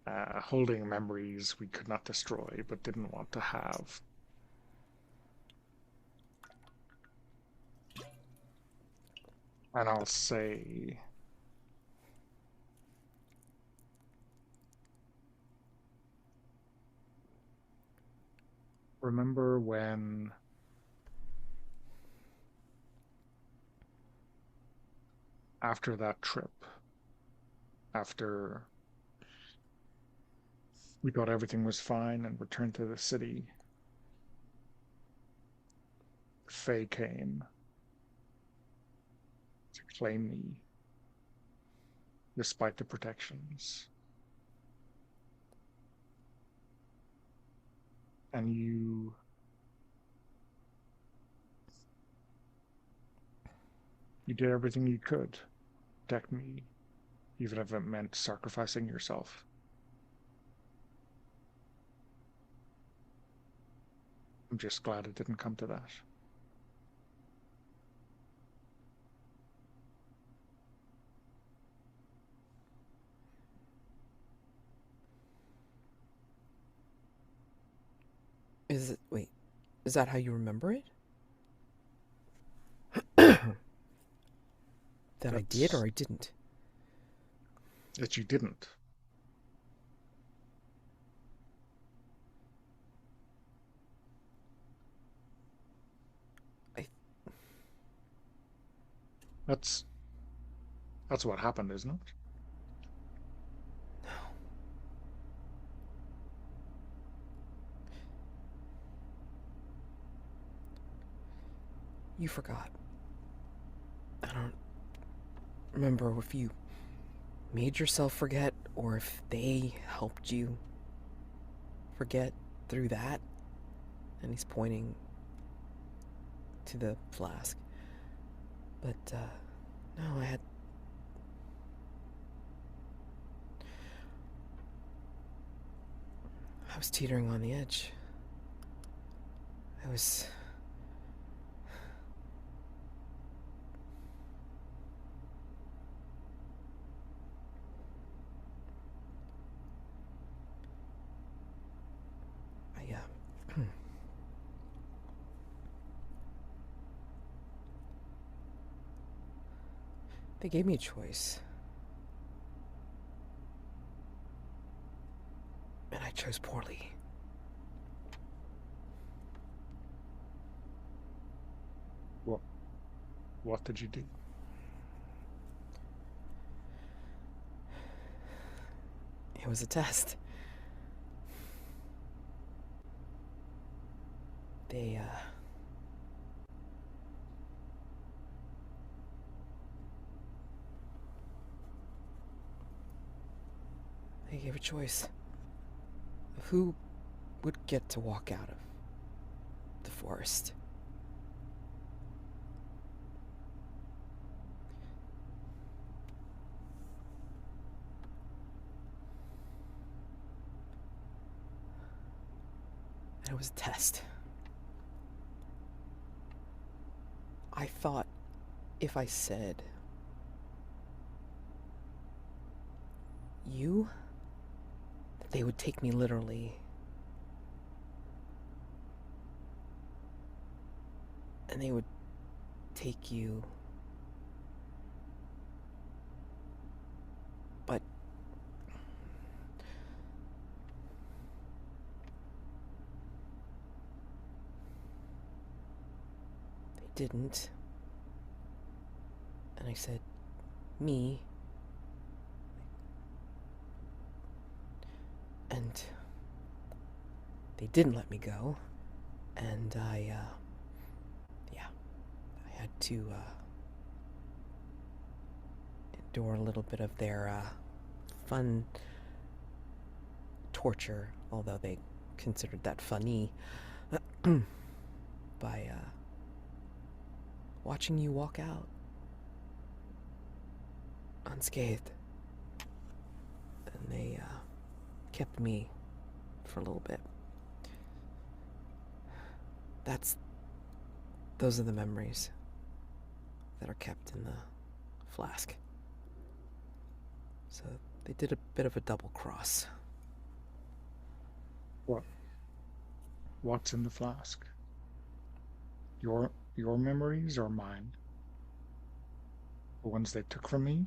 holding memories we could not destroy but didn't want to have. And I'll say, remember when after that trip, after we thought everything was fine and returned to the city, Faye came to claim me despite the protections. And you did everything you could to protect me, even if it meant sacrificing yourself. I'm just glad it didn't come to that. Is it. Wait, is that how you remember it? That I did That's or I didn't? that you didn't. I. That's that's what happened, isn't it? No. You forgot. I don't remember if you made yourself forget or if they helped you forget through that. And he's pointing to the flask. But, no, I was teetering on the edge. I was. I. They gave me a choice. And I chose poorly. What what did you do? It was a test. They, they gave a choice of who would get to walk out of the forest. And it was a test. I thought if I said, you, that they would take me literally. and they would take you, but they didn't. And I said, me. And they didn't let me go. And yeah, I had to endure a little bit of their fun torture, although they considered that funny, by watching you walk out unscathed. And they kept me for a little bit. Those are the memories that are kept in the flask. So they did a bit of a double cross. What what's in the flask? Your memories or mine? The ones they took from me?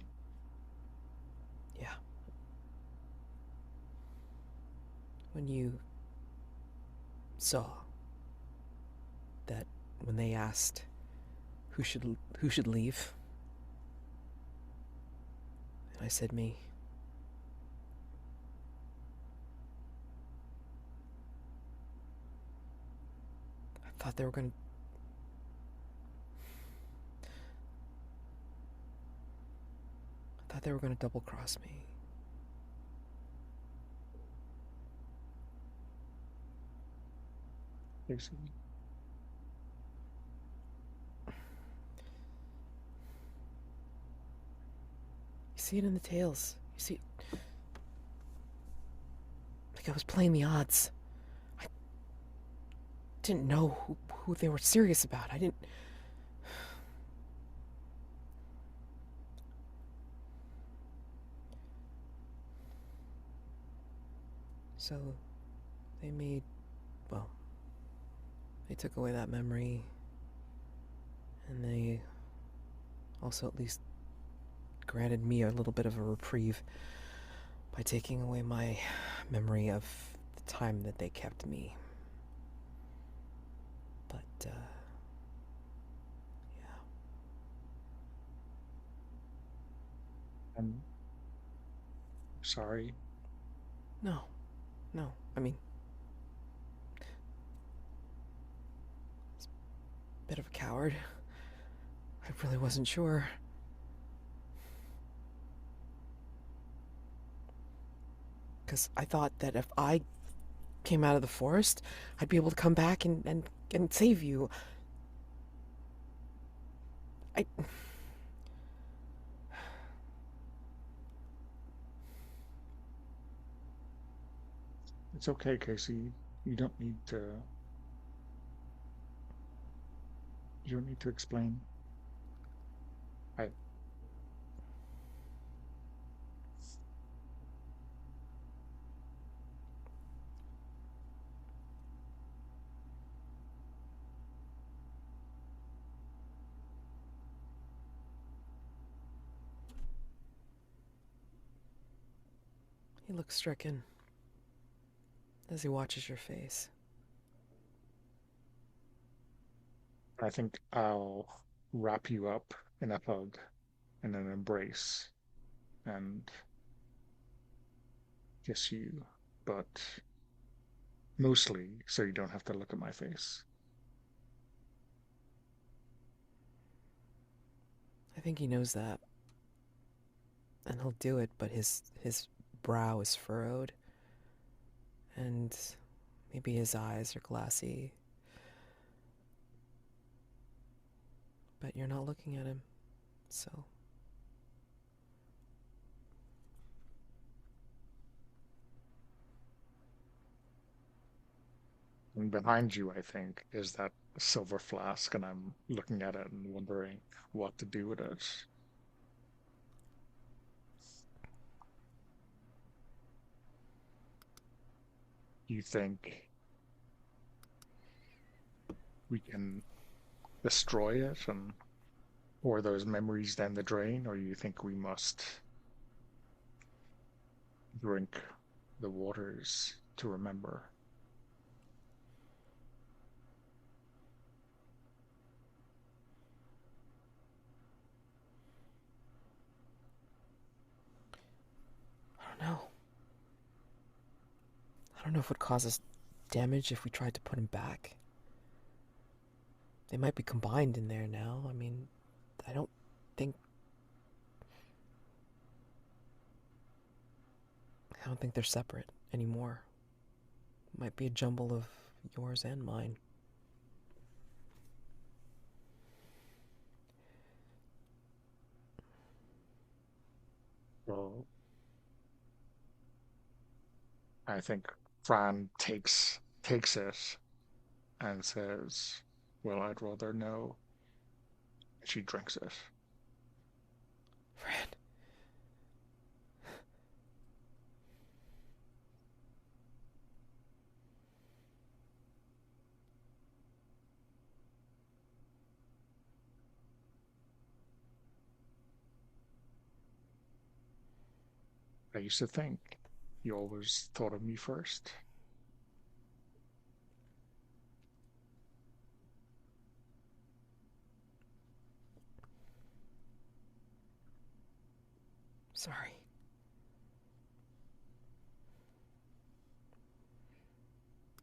Yeah. When you saw that, when they asked who should leave, and I said me. I thought they were going to I thought they were going to double cross me. Casey. You see it in the tales. You see, like I was playing the odds. I didn't know who they were serious about. I didn't. So they made, well, they took away that memory, and they also at least granted me a little bit of a reprieve by taking away my memory of the time that they kept me. But, yeah. I'm sorry. No, no. I mean, it's a bit of a coward. I really wasn't sure. Because I thought that if I came out of the forest, I'd be able to come back and save you. I. It's okay, Casey. You don't need to you don't need to explain. I He looks stricken as he watches your face. I think I'll wrap you up in a hug and an embrace and kiss you, but mostly so you don't have to look at my face. I think he knows that, and he'll do it, but his brow is furrowed, and maybe his eyes are glassy. But you're not looking at him, so. And behind you, I think, is that silver flask, and I'm looking at it and wondering what to do with it. You think we can destroy it and pour those memories down the drain, or you think we must drink the waters to remember? I don't know. I don't know if it would cause us damage if we tried to put him back. They might be combined in there now. I mean, I don't think I don't think they're separate anymore. Might be a jumble of yours and mine. Well, I think Fran takes it and says, "Well, I'd rather know." She drinks it. Fran, I used to think you always thought of me first. sorry.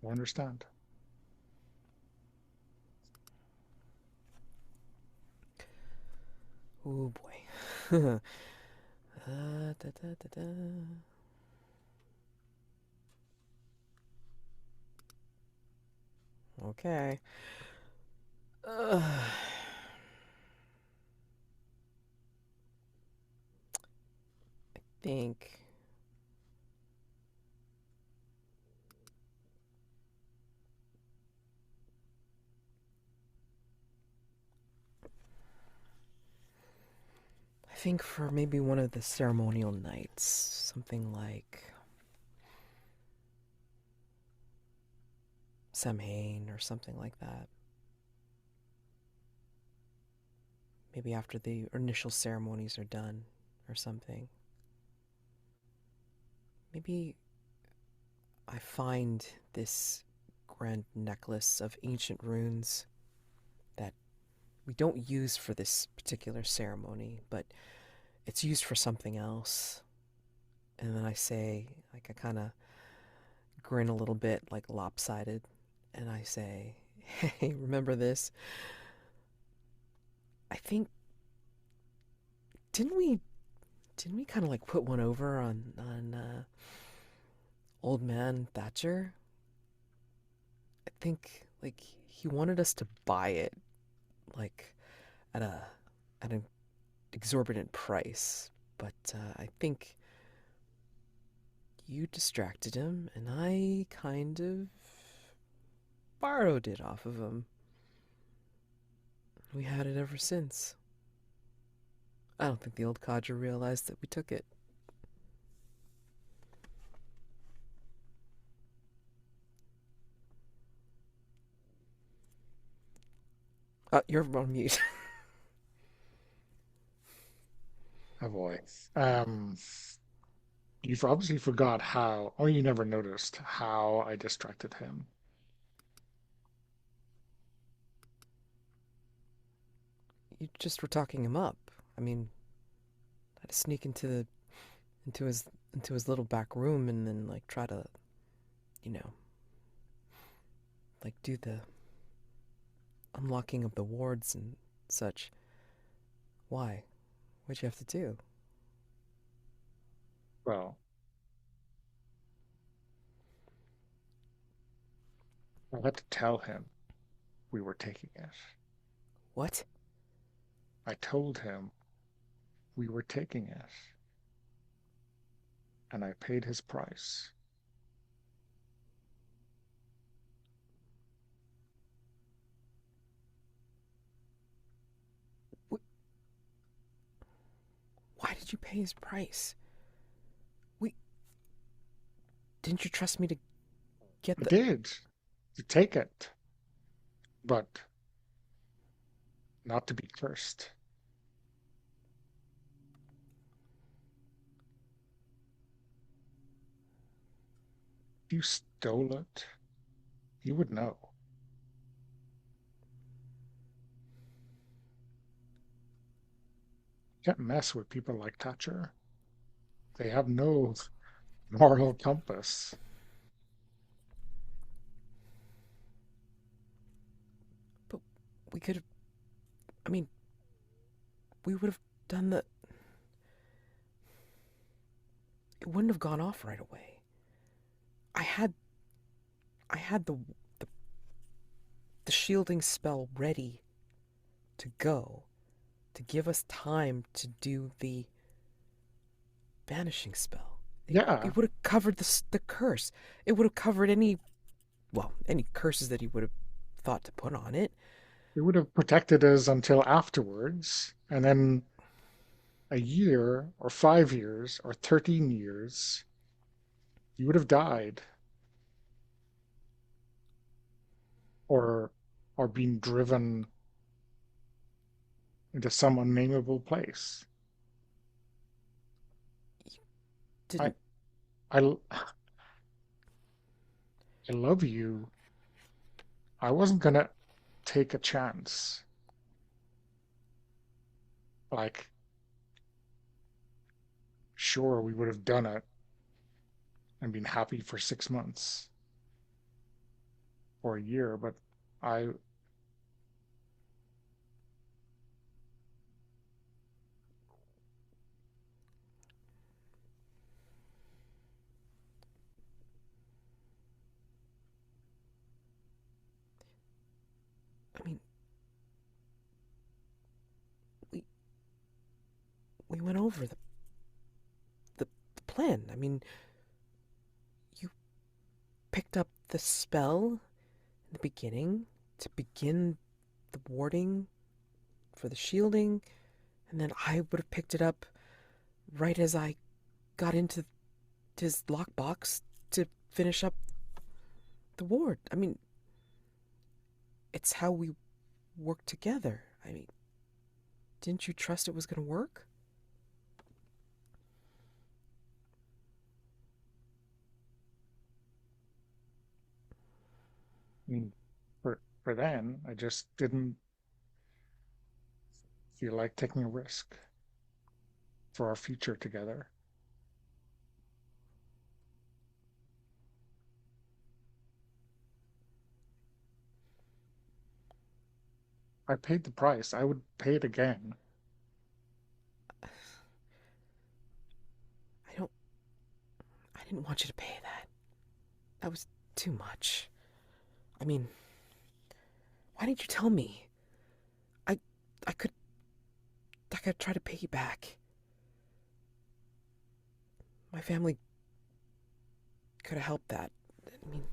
I understand. Oh boy. Da, da, da, da. Okay. I think I think for maybe one of the ceremonial nights, something like Samhain or something like that. Maybe after the initial ceremonies are done or something. Maybe I find this grand necklace of ancient runes that we don't use for this particular ceremony, but it's used for something else. And then I say, like, I kind of grin a little bit, like lopsided, and I say, hey, remember this? I think, didn't we didn't we kind of like put one over on old man Thatcher? I think like he wanted us to buy it like at a at an exorbitant price, but I think you distracted him, and I kind of borrowed it off of him. We had it ever since. I don't think the old codger realized that we took it. You're on mute. Oh boy. Um, you've obviously forgot how, or you never noticed how I distracted him. You just were talking him up. I mean, I had to sneak into his into his little back room and then like try to, you know, like do the unlocking of the wards and such. Why? What'd you have to do? Well, I had to tell him we were taking it. What? I told him we were taking it, and I paid his price. Why did you pay his price? We didn't you trust me to get I the? did to take it, but not to be cursed. If you stole it, you would know. You can't mess with people like Thatcher. They have no moral compass. But we could have, I mean, we would have done the. It wouldn't have gone off right away. I had. I had the, the shielding spell ready to go to give us time to do the banishing spell. Yeah, It would have covered the curse. It would have covered any, well, any curses that he would have thought to put on it. it would have protected us until afterwards. And then a year or 5 years or 13 years, you would have died or or been driven into some unnameable place. I Didn't. I I love you. I wasn't gonna take a chance. Like, sure, we would have done it and been happy for 6 months or a year, but I I mean, we we went over the plan. I mean, you picked up the spell in the beginning to begin the warding for the shielding, and then I would have picked it up right as I got into his lockbox to finish up the ward. I mean, it's how we work together. I mean, didn't you trust it was going to work? mean, for then, I just didn't feel like taking a risk for our future together. I paid the price. I would pay it again. I don't. I didn't want you to pay that. That was too much. I mean, why didn't you tell me? I, I could. I could try to pay you back. My family could have helped that. I mean,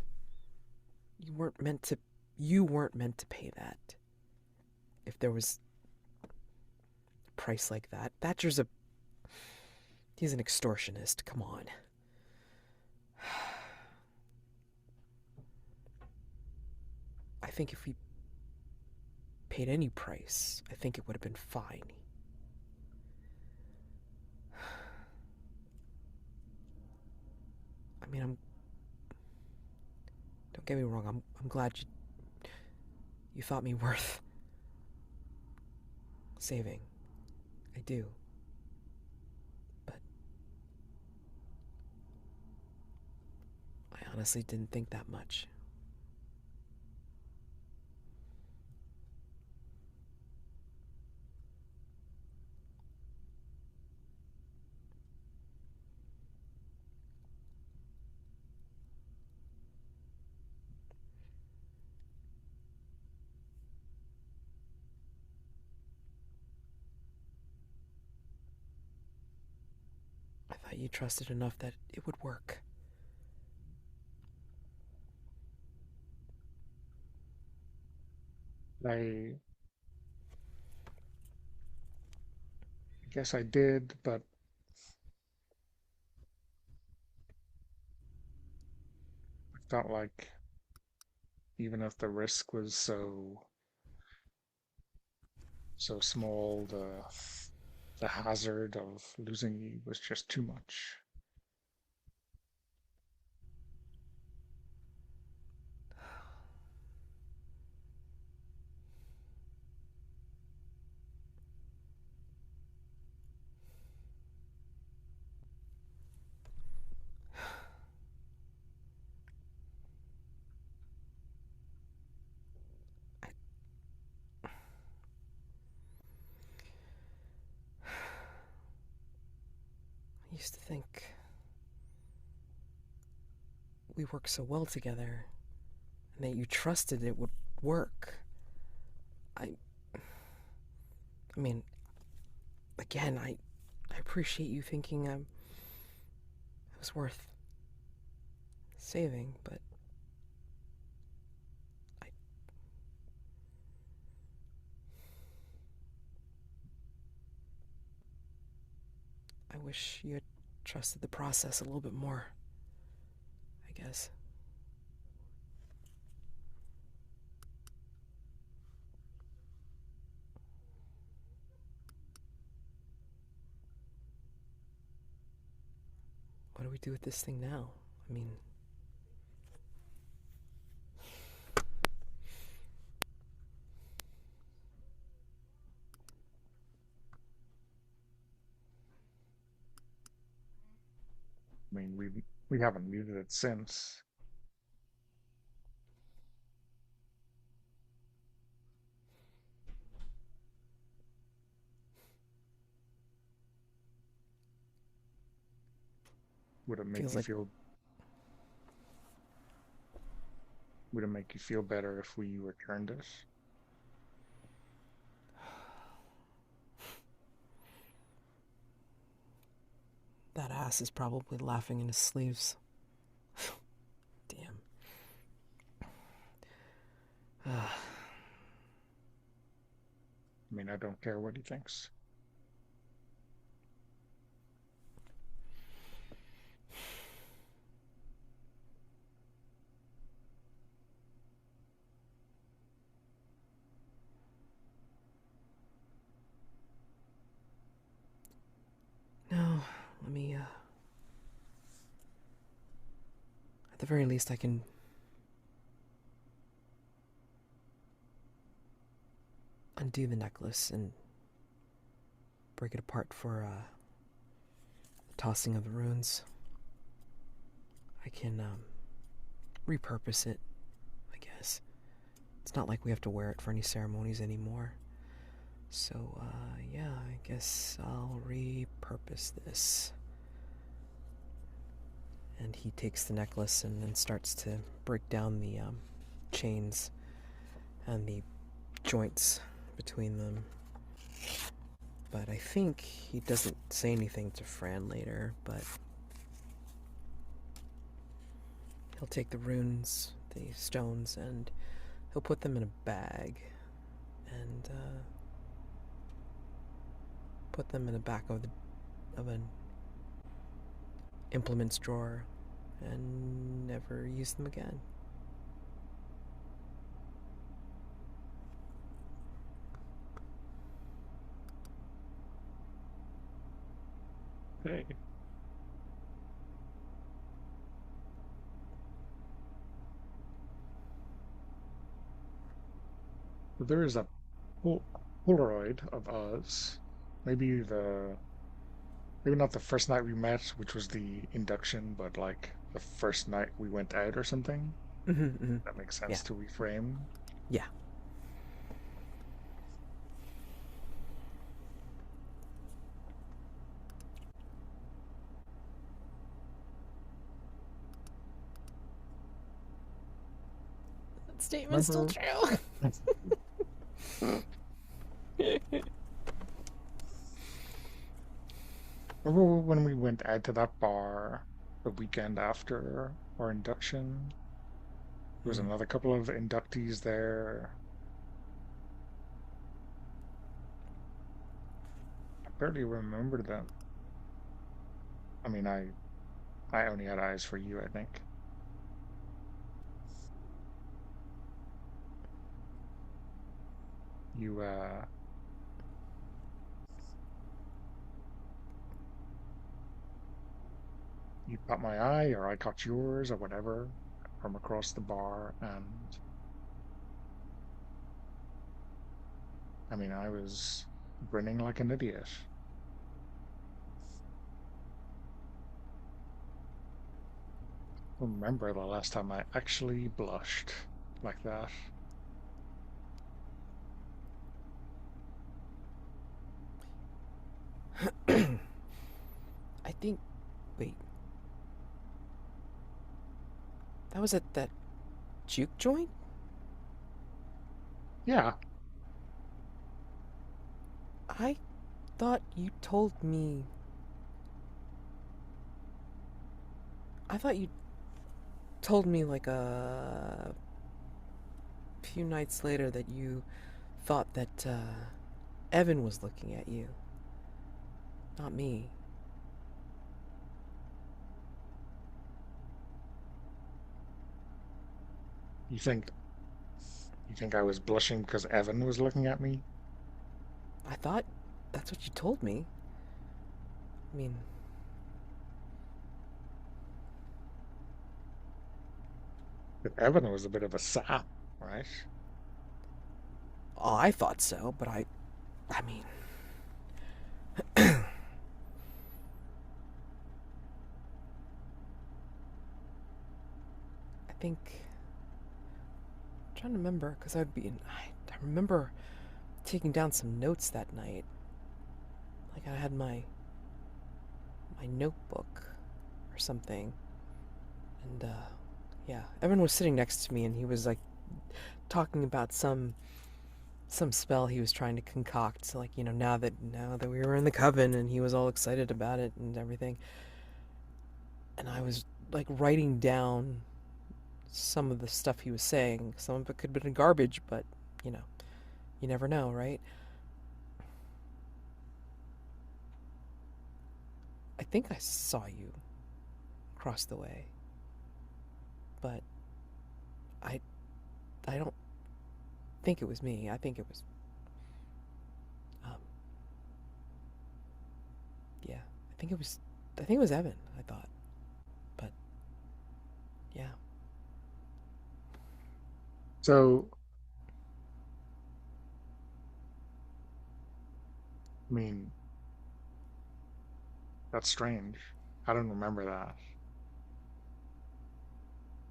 you weren't meant to. You weren't meant to pay that. If there was a price like that, Thatcher's a. He's an extortionist. Come on. I think if we paid any price, I think it would have been fine. I mean, I'm. Don't get me wrong. I'm glad you thought me worth saving. I do. But I honestly didn't think that much. I thought you trusted enough that it would work. I guess I did, but I felt like even if the risk was so so small, the hazard of losing you was just too much. I used to think we worked so well together and that you trusted it would work. I I mean, again, I appreciate you thinking it was worth saving, but I I wish you had trusted the process a little bit more, I guess. What do we do with this thing now? I mean, I mean, we haven't needed it since. Would it make feels you like feel would it make you feel better if we returned it? that ass is probably laughing in his sleeves. Damn. I mean, I don't care what he thinks. No, let me, at the very least, I can undo the necklace and break it apart for, the tossing of the runes. I can, repurpose it, I guess. It's not like we have to wear it for any ceremonies anymore. So, yeah, I guess I'll repurpose this. And he takes the necklace and then starts to break down the chains and the joints between them. But I think he doesn't say anything to Fran later, but he'll take the runes, the stones, and he'll put them in a bag and put them in the back of an implements drawer and never use them again. Hey, there is a pol Polaroid of us. Maybe the maybe not the first night we met, which was the induction, but like the first night we went out or something. Mm-hmm, mm-hmm. That makes Yeah, sense to reframe. yeah. That statement's still Remember, true. remember when we went out to that bar the weekend after our induction? There was Mm. another couple of inductees there. I barely remember them. I mean, I only had eyes for you, I think. You you caught my eye or I caught yours or whatever from across the bar. And I mean, I was grinning like an idiot. I don't remember the last time I actually blushed like that. I think. Wait, that was at that juke joint? Yeah, I thought you told me. I thought you told me like a few nights later that you thought that Evan was looking at you, not me. you think you think I was blushing because Evan was looking at me? I thought that's what you told me. I mean, But Evan was a bit of a sap, right? oh, I thought so, but I mean, I think. I'm trying to remember because I remember taking down some notes that night. Like I had my notebook or something, and yeah, Evan was sitting next to me, and he was like talking about some spell he was trying to concoct. Like now that we were in the coven, and he was all excited about it and everything, and I was like writing down some of the stuff he was saying. Some of it could have been garbage, but you know, you never know, right? I think I saw you across the way, but I I don't think it was me. I think it was um yeah. I think it was Evan, I thought. But yeah. So, I mean, that's strange. I don't remember that.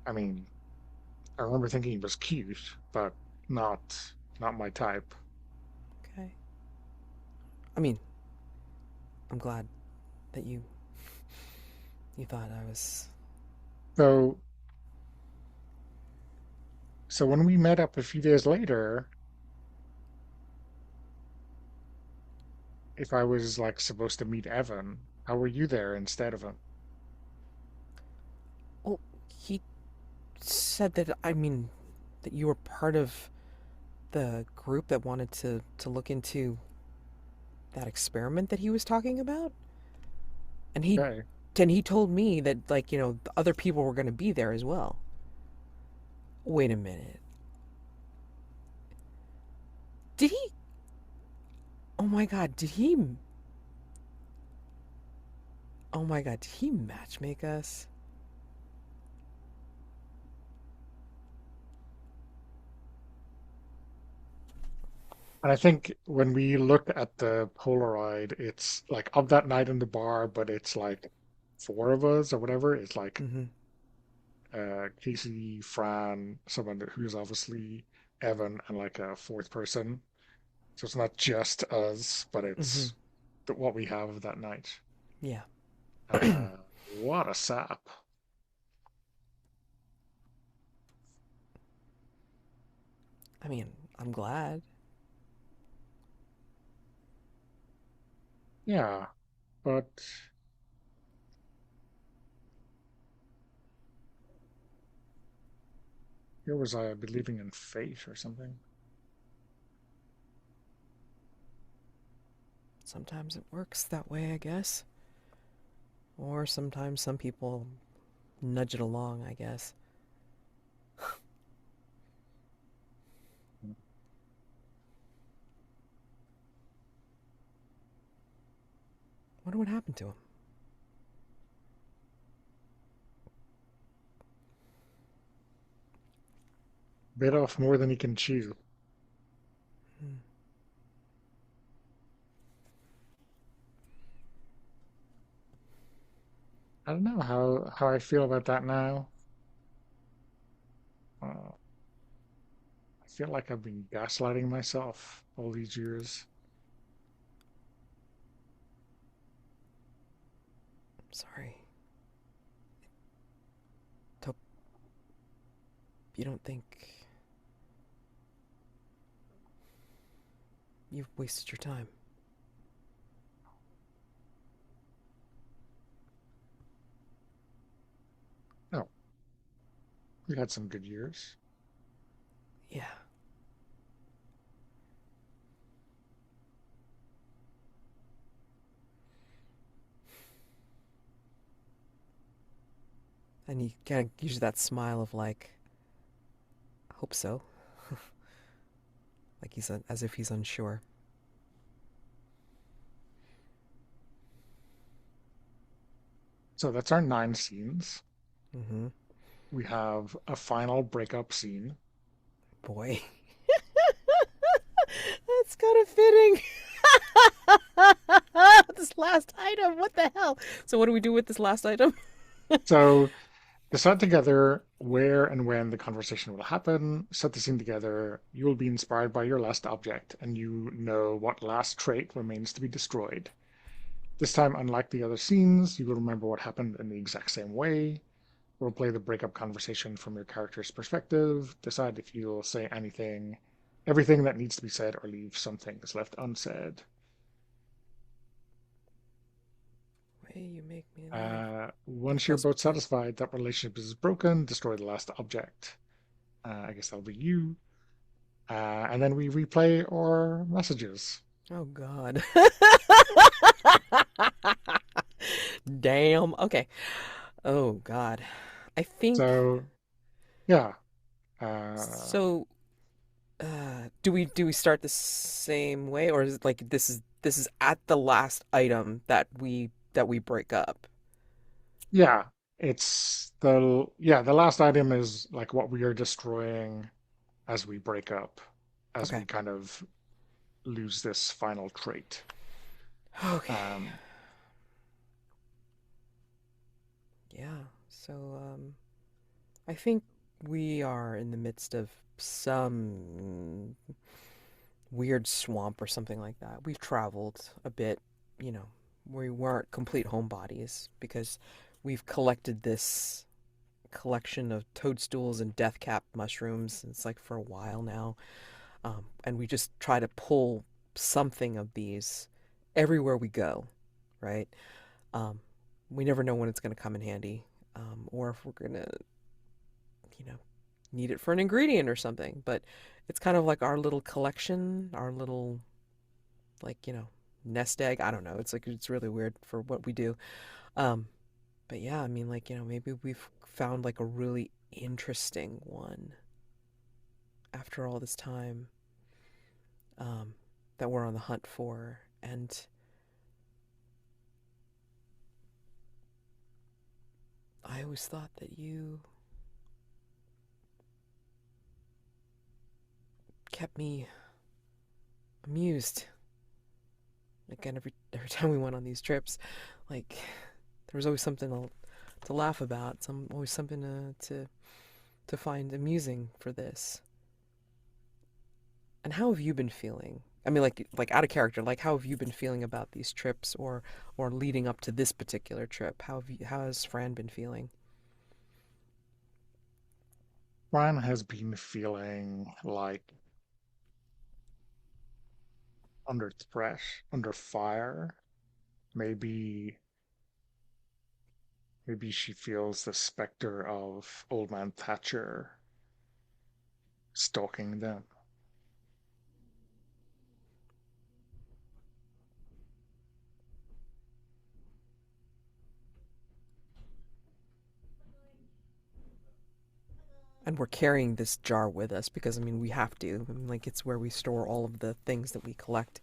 I mean, I remember thinking he was cute, but not my type. Okay. I mean, I'm glad that you thought I was. So, so when we met up a few days later, if I was like supposed to meet Evan, how were you there instead of him? Well, he said that I mean that you were part of the group that wanted to look into that experiment that he was talking about, and Okay. he told me that the other people were going to be there as well. Wait a minute. Did he? Oh my god, did he? Oh my god, did he matchmake us? And I think when we look at the Polaroid, it's like of that night in the bar, but it's like four of us or whatever. It's like Mm-hmm. Casey, Fran, someone who's obviously Evan, and like a fourth person. So it's not just us, but Mm-hmm. it's what we have that night. Yeah. What a sap. I mean, I'm glad. Yeah, but here was I believing in fate or something. Sometimes it works that way, I guess. Or sometimes some people nudge it along, I guess. Wonder what happened to him. bit off more than he can chew. Hmm. I don't know how I feel about that now. I feel like I've been gaslighting myself all these years. Sorry. Hope you don't think you've wasted your time. No, we had some good years. Yeah. And he kind of gives you that smile of like, hope so. Like as if he's unsure. So that's our 9 scenes. Mm-hmm. We have a final breakup scene. Boy. That's kind of fitting. This last item, what the hell? So what do we do with this last item? So decide together where and when the conversation will happen. Set the scene together. You will be inspired by your last object, and you know what last trait remains to be destroyed. This time, unlike the other scenes, you will remember what happened in the exact same way. We'll play the breakup conversation from your character's perspective. Decide if you'll say anything, everything that needs to be said, or leave some things left unsaid. Way you make me laugh. That Once you're feels both good. satisfied that relationship is broken, destroy the last object. I guess that'll be you. And then we replay our messages. Oh God. Damn. Okay. Oh God. I think So yeah, uh, so. Do we start the same way, or is it like this is at the last item that we break up? yeah. The last item is like what we are destroying as we break up, as we Okay. kind of lose this final trait. Okay. Um, Yeah. So I think we are in the midst of some weird swamp or something like that. We've traveled a bit, you know. We weren't complete homebodies because we've collected this collection of toadstools and death cap mushrooms. It's like for a while now. And we just try to pull something of these everywhere we go, right? Um, we never know when it's going to come in handy, or if we're going to, you know, need it for an ingredient or something. But it's kind of like our little collection, our little, like, nest egg. I don't know. It's like, it's really weird for what we do. Um, but yeah, I mean, like, maybe we've found like a really interesting one after all this time, um, that we're on the hunt for. And I always thought that you kept me amused. Again, every time we went on these trips, like there was always something to laugh about. Always something to find amusing for this. And how have you been feeling? I mean, like out of character. Like, how have you been feeling about these trips, or leading up to this particular trip? How has Fran been feeling? Ryan has been feeling like under threat, under fire. Maybe maybe she feels the specter of Old Man Thatcher stalking them. And we're carrying this jar with us because I mean we have to. I mean, like it's where we store all of the things that we collect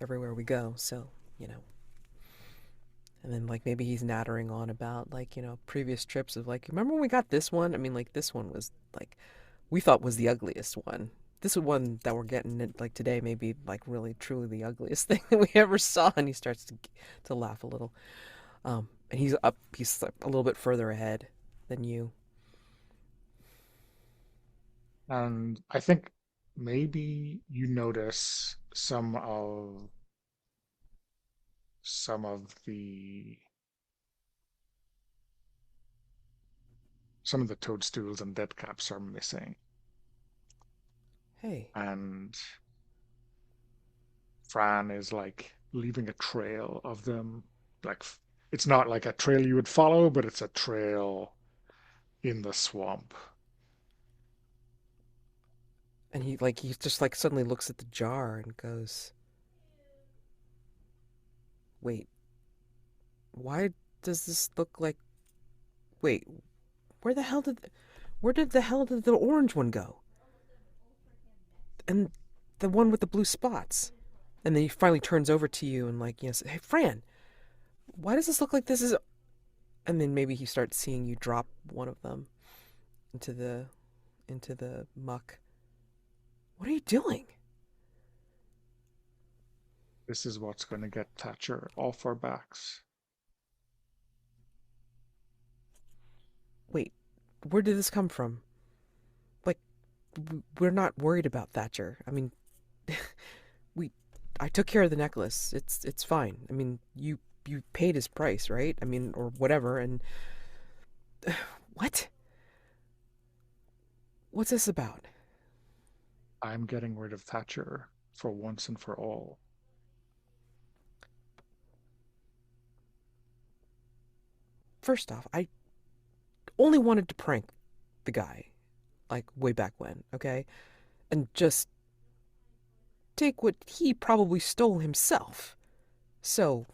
everywhere we go. So you know, and then like maybe he's nattering on about like previous trips of like remember when we got this one? I mean like this one was like we thought was the ugliest one. This one that we're getting like today may be like really truly the ugliest thing that we ever saw. And he starts to laugh a little. And he's like a little bit further ahead than you. And I think maybe you notice some of the toadstools and dead caps are missing. Hey, And Fran is like leaving a trail of them. Like it's not like a trail you would follow, but it's a trail in the swamp. and he just like suddenly looks at the jar and goes, "Wait, why does this look like? Wait, where did the hell did the orange one go? And the one with the blue spots?" And then he finally turns over to you and like, yes, hey Fran, why does this look like this is? And then maybe he starts seeing you drop one of them into the muck. What are you doing? This is what's going to get Thatcher off our backs. Wait, where did this come from? Like, we're not worried about Thatcher. I mean, we, I took care of the necklace. It's fine. I mean, you paid his price, right? I mean, or whatever. And what? What's this about? I'm getting rid of Thatcher for once and for all. First off, I only wanted to prank the guy, like way back when, okay? And just take what he probably stole himself. So,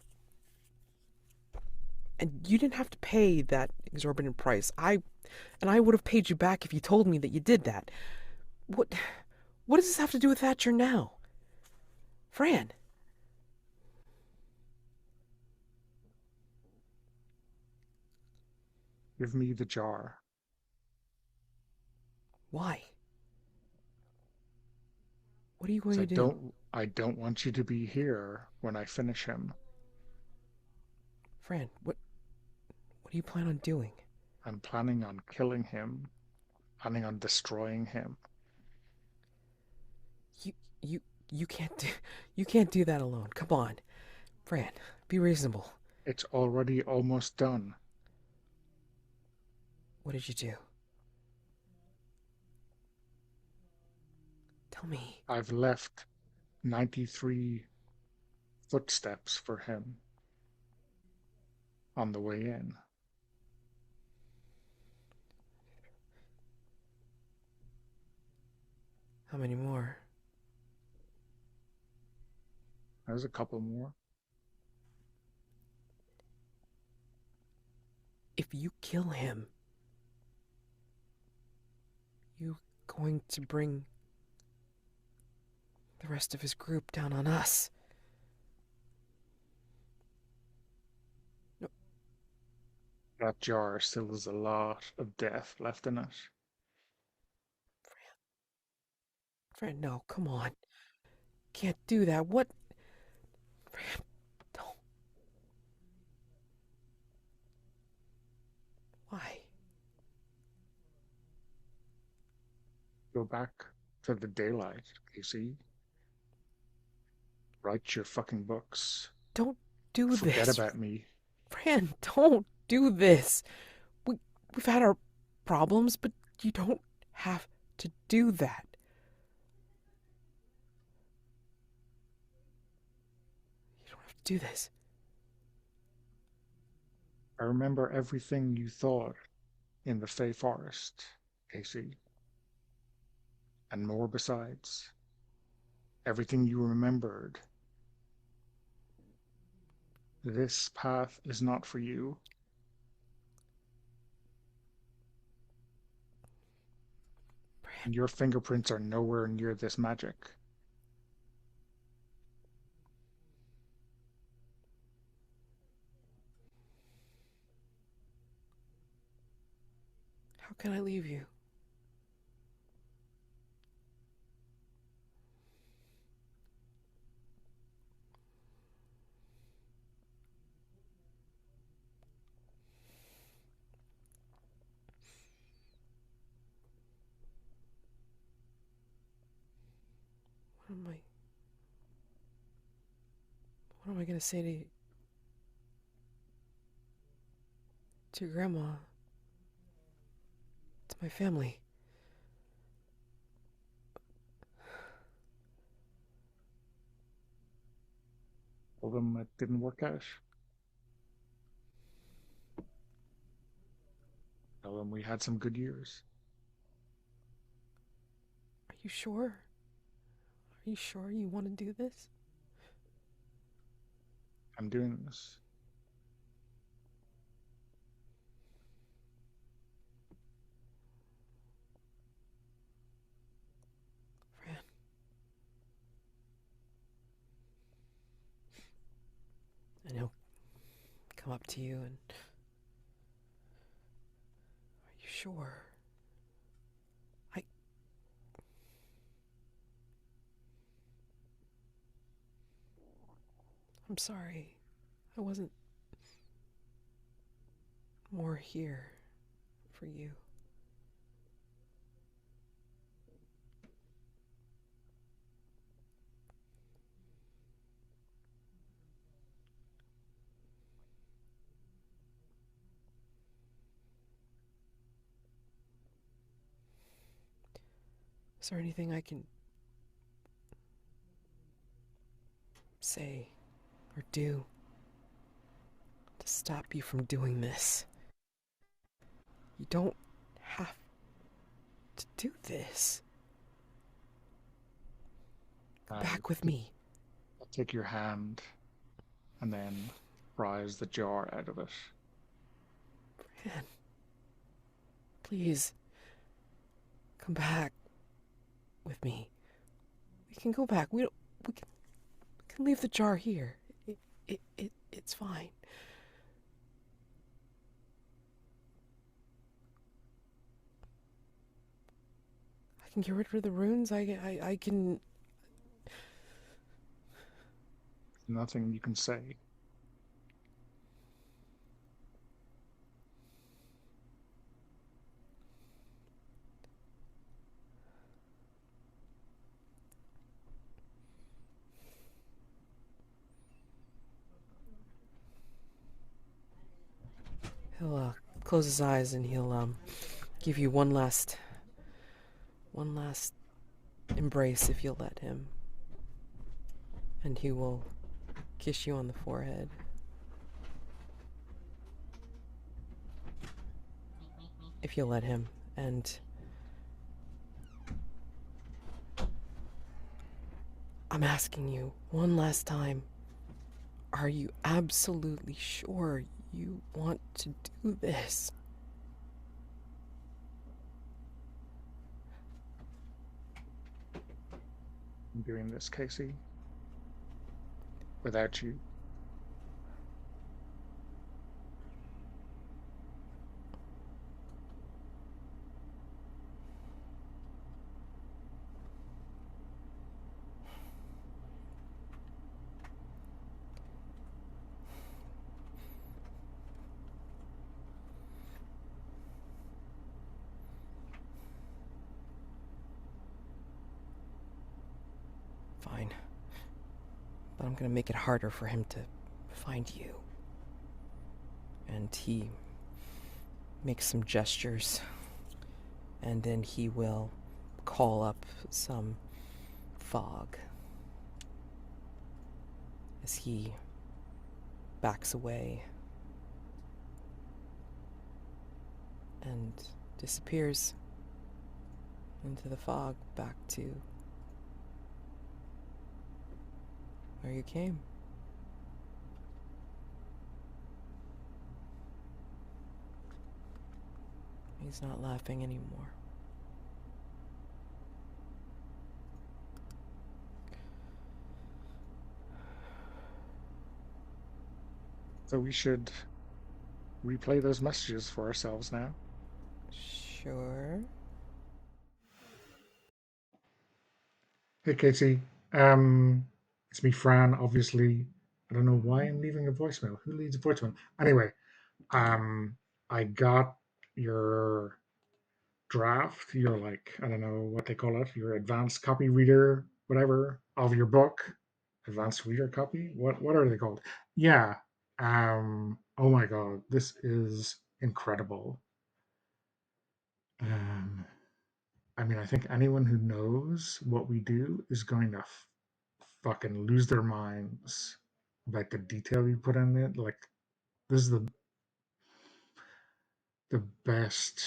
and you didn't have to pay that exorbitant price. I would have paid you back if you told me that you did that. What what does this have to do with Thatcher now? Fran, Give me the jar. why? What are you going 'Cause to do? I don't want you to be here when I finish him. Fran, what do you plan on doing? I'm planning on killing him, planning on destroying him. You you you can't do you can't do that alone. Come on. Fran, be reasonable. It's already almost done. What did you do? Tell me. I've left 93 footsteps for him on the way in. How many more? There's a couple more. If you kill him, you going to bring the rest of his group down on us. No, That jar still has a lot of death left in it. Fran, no, come on. Can't do that. What? Fran, don't. Why? Go back to the daylight, Casey. Write your fucking books. Don't do Forget this. about me. Fran, don't do this. We, we've had our problems, but you don't have to do that. You don't have to do this. I remember everything you thought in the Fey Forest, Casey, and more besides. Everything you remembered. This path is not for you, Fran, and your fingerprints are nowhere near this magic. how can I leave you? am I? What am I gonna say to your grandma? To my family? Told them it didn't work out. Tell them we had some good years. Are you sure? Are you sure you want to do this? I'm doing this. Fran. And he'll come up to you and. Are you sure? I. I'm sorry. I wasn't more here for you. Is there anything I can say or do to stop you from doing this? You don't have to do this. Come I back with me. take your hand and then prise the jar out of it. Fran, please come back with me. We can go back. We can leave the jar here. It's fine. I can get rid of the runes. I can. Nothing you can say. He'll close his eyes and he'll give you one last embrace if you'll let him. And he will kiss you on the forehead. If you'll let him. And I'm asking you one last time, are you absolutely sure you want to do this? I'm doing this, Casey, without you. Fine. But I'm gonna make it harder for him to find you. And he makes some gestures. And then he will call up some fog as he backs away and disappears into the fog back to where you came. He's not laughing anymore. So we should replay those messages for ourselves now. Sure. Hey, Casey. Um, it's me, Fran. Obviously, I don't know why I'm leaving a voicemail. Who leaves a voicemail? Anyway, I got your draft. Your, like, I don't know what they call it. Your advanced copy reader whatever of your book, advanced reader copy. What are they called? Yeah. Oh my god, this is incredible. Um, I mean, I think anyone who knows what we do is going to fucking lose their minds about the detail you put in it. Like, this is the best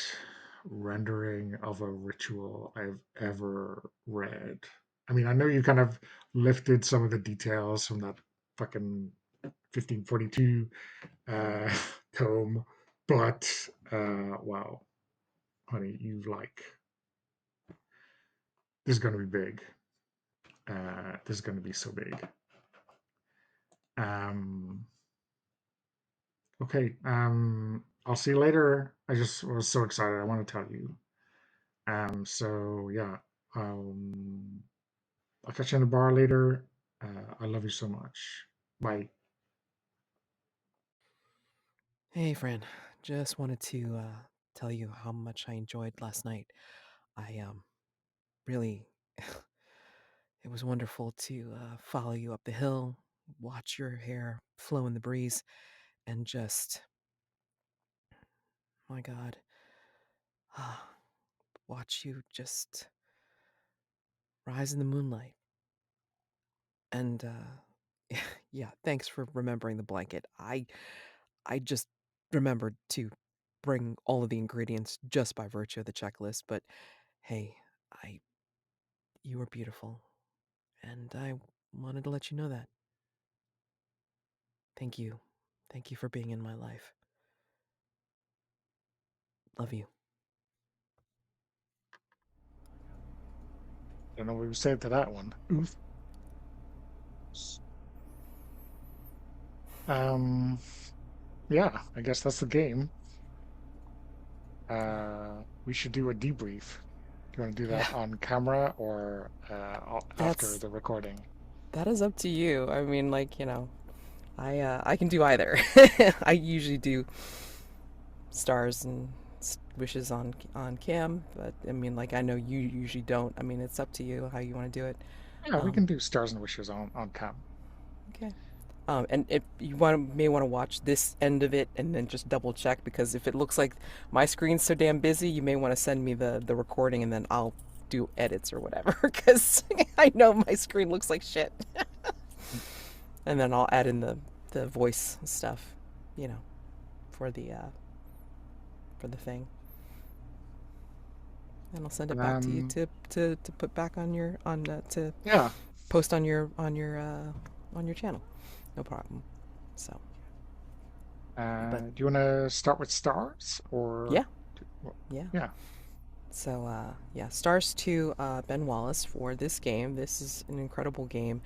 rendering of a ritual I've ever read. I mean, I know you kind of lifted some of the details from that fucking 1542 uh, tome, but wow, honey, you like this is going to be big. This is going to be so big. Um, okay. I'll see you later. I just was so excited. I want to tell you. So yeah. Um, I'll catch you in the bar later. I love you so much. Bye. Hey, Fran. Just wanted to tell you how much I enjoyed last night. I really, it was wonderful to follow you up the hill, watch your hair flow in the breeze, and just, my God, watch you just rise in the moonlight. And yeah, thanks for remembering the blanket. I just remembered to bring all of the ingredients just by virtue of the checklist, but hey, I you were beautiful, and I wanted to let you know that. Thank you. Thank you for being in my life. Love you. Don't know what we said to that one. Oof. Um, yeah, I guess that's the game. We should do a debrief. Do you want to do Yeah, that on camera or after that's the recording? that is up to you. I mean, like, I can do either. I usually do stars and wishes on cam, but I mean, like, I know you usually don't. I mean, it's up to you how you want to do it. Yeah, we Um, can do stars and wishes on cam. okay. And if you may want to watch this end of it and then just double check, because if it looks like my screen's so damn busy, you may want to send me the recording and then I'll do edits or whatever, because I know my screen looks like shit. And then I'll add in the voice stuff, you know, for the thing, and I'll send it back to you Um, to put back on your to yeah. post on your channel. No problem. So, but Do you want to start with stars or? yeah, Well, yeah. yeah. So, yeah, stars to Ben Wallace for this game. This is an incredible game.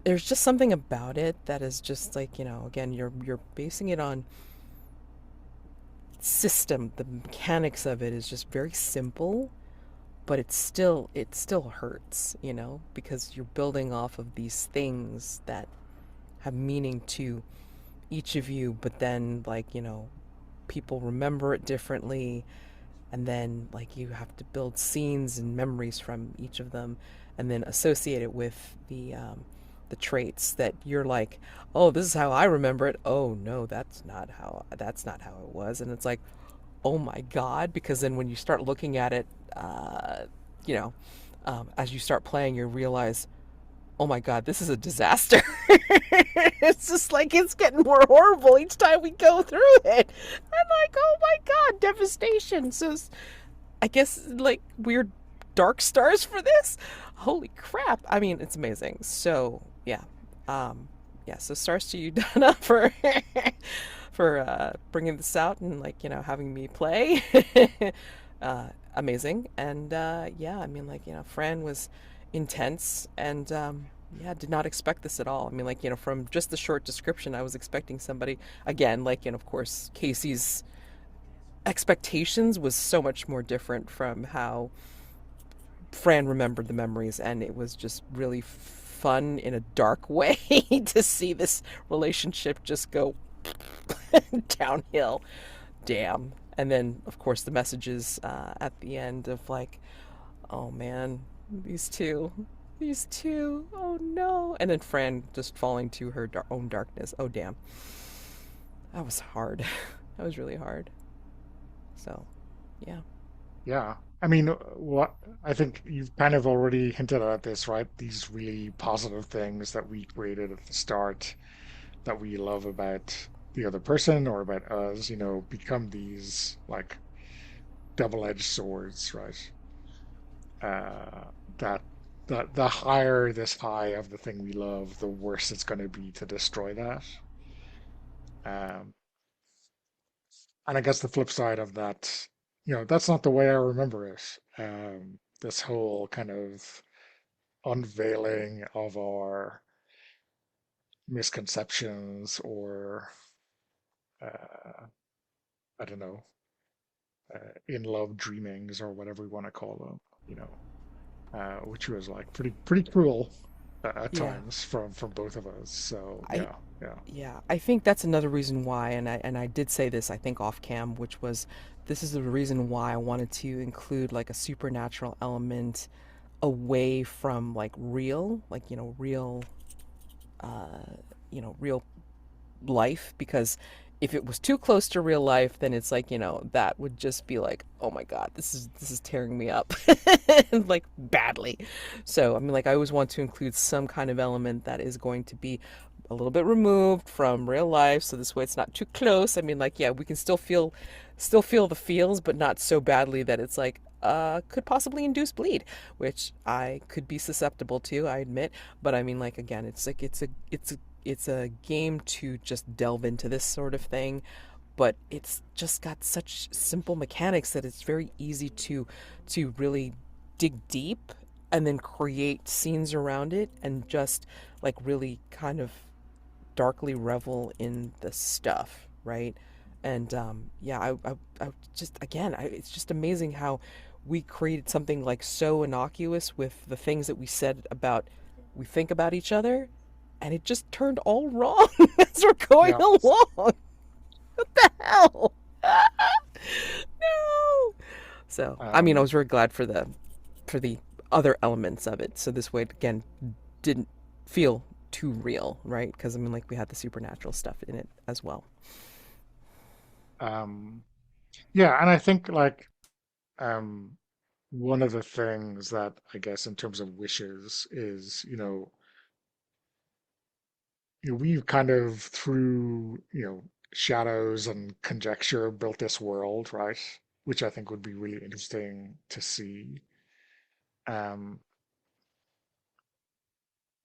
There's just something about it that is just like, again, you're basing it on system. The mechanics of it is just very simple, but it still hurts, because you're building off of these things that have meaning to each of you, but then, like, people remember it differently, and then, like, you have to build scenes and memories from each of them, and then associate it with the traits that you're like, oh, this is how I remember it. Oh no, that's not how it was. And it's like, oh my god, because then when you start looking at it, you know as you start playing, you realize, oh my god, this is a disaster. It's just like it's getting more horrible each time we go through it. I'm like, oh my god, devastation. So I guess, like, weird dark stars for this. Holy crap. I mean, it's amazing. So yeah. Yeah, so stars to you, Donna, for bringing this out and, like, having me play. Amazing. And yeah, I mean, like, Fran was intense, and yeah, did not expect this at all. I mean, like, from just the short description, I was expecting somebody, again, like, of course, Casey's expectations was so much more different from how Fran remembered the memories, and it was just really fun in a dark way to see this relationship just go downhill. Damn. And then, of course, the messages at the end of, like, oh man, these two. These two. Oh no. And then Fran just falling to her own darkness. Oh damn. That was hard. That was really hard. So, yeah. Yeah. I mean, what I think you've kind of already hinted at this, right? These really positive things that we created at the start that we love about the other person or about us, become these like double-edged swords, right? That the higher this high of the thing we love, the worse it's going to be to destroy that. Um, and I guess the flip side of that, that's not the way I remember it. This whole kind of unveiling of our misconceptions or uh, I don't know, in love dreamings or whatever we want to call them, which was like pretty cruel at Yeah. times from both of us. So I yeah, Yeah, I think that's another reason why, and I did say this, I think off cam, which was this is the reason why I wanted to include like a supernatural element away from like real, like real life, because if it was too close to real life, then it's like, that would just be like, oh my god, this is tearing me up, like badly. So I mean, like I always want to include some kind of element that is going to be a little bit removed from real life, so this way it's not too close. I mean, like, yeah, we can still feel the feels, but not so badly that it's like could possibly induce bleed, which I could be susceptible to, I admit. But I mean, like, again, it's like it's a game to just delve into this sort of thing, but it's just got such simple mechanics that it's very easy to really dig deep and then create scenes around it and just like really kind of darkly revel in the stuff, right? And yeah, I just again, it's just amazing how we created something like so innocuous with the things that we think about each other, and it just turned all wrong as we're going yeah. along. What the hell? No. So, I mean, I Um, was very glad for the other elements of it. So this way, it, again, didn't feel too real, right? Because I mean, like we had the supernatural stuff in it as well. um, yeah, and I think like um, one of the things that I guess in terms of wishes is, we've kind of through, shadows and conjecture built this world, right? Which I think would be really interesting to see. Um,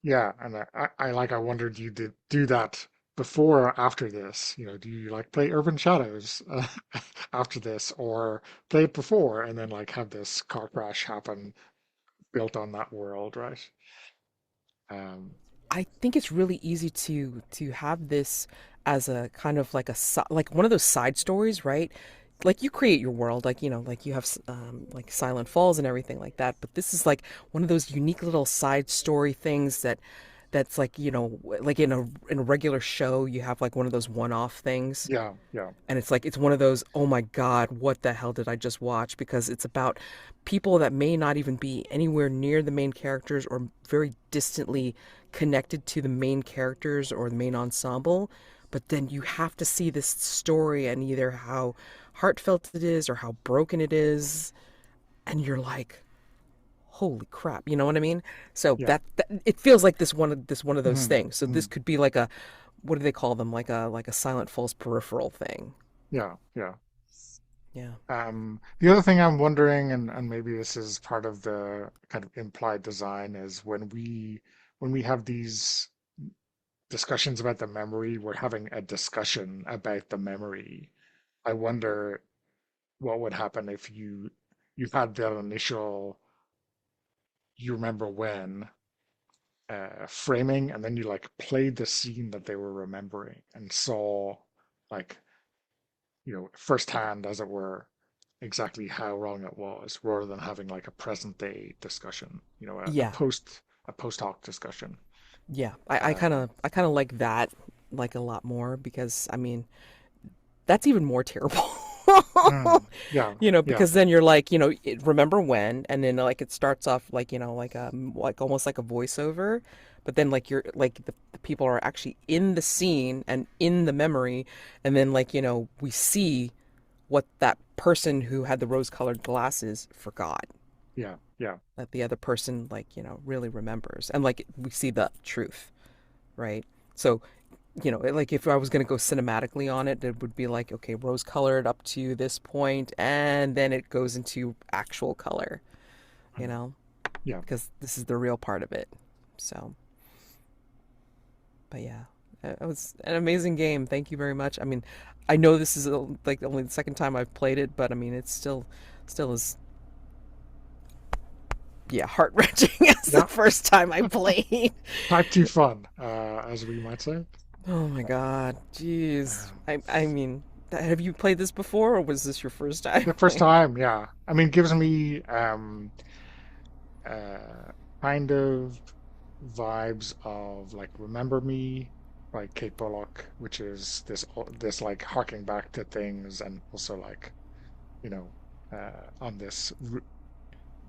yeah, and I wondered you did do that before or after this. Do you like play Urban Shadows after this, or play it before and then like have this car crash happen built on that world, right? Um, I think it's really easy to have this as a kind of like like one of those side stories, right? Like you create your world, like like you have like Silent Falls and everything like that. But this is like one of those unique little side story things that's like like in a regular show you have like one of those one-off things, yeah, and it's like it's one of those, oh my god, what the hell did I just watch, because it's about people that may not even be anywhere near the main characters or very distantly connected to the main characters or the main ensemble, but then you have to see this story and either how heartfelt it is or how broken it is, and you're like, holy crap, you know what I mean? So yeah. that it feels like this one of those Hmm. things. So this Hmm. could be like a, what do they call them, like a Silent Falls peripheral thing. Yeah, yeah. Yeah. The other thing I'm wondering, and maybe this is part of the kind of implied design, is when we have these discussions about the memory, we're having a discussion about the memory. I wonder what would happen if you had that initial you remember when framing, and then you like played the scene that they were remembering and saw like firsthand, as it were, exactly how wrong it was, rather than having like a present day discussion, a Yeah. post hoc discussion. Yeah. I kind of like that, like a lot more, because I mean, that's even more terrible. Yeah, yeah, Because then you're like, remember when, and then like it starts off like, like almost like a voiceover, but then like you're like the people are actually in the scene and in the memory, and then like, we see what that person who had the rose-colored glasses forgot yeah, yeah. that the other person like, really remembers, and like we see the truth, right? So like if I was going to go cinematically on it, it would be like, okay, rose colored up to this point, and then it goes into actual color, you Mm, know, yeah. because this is the real part of it. So, but yeah, it was an amazing game. Thank you very much. I mean, I know this is like only the second time I've played it, but I mean, it's still is, yeah, heart wrenching as the Yeah. first time I played. Type 2 fun, as we might say. Oh my God, jeez. Um, I mean, have you played this before, or was this your first time the first playing? time, yeah. I mean, gives me uh, kind of vibes of like Remember Me by Kate Bullock, which is this like harking back to things and also like, on this r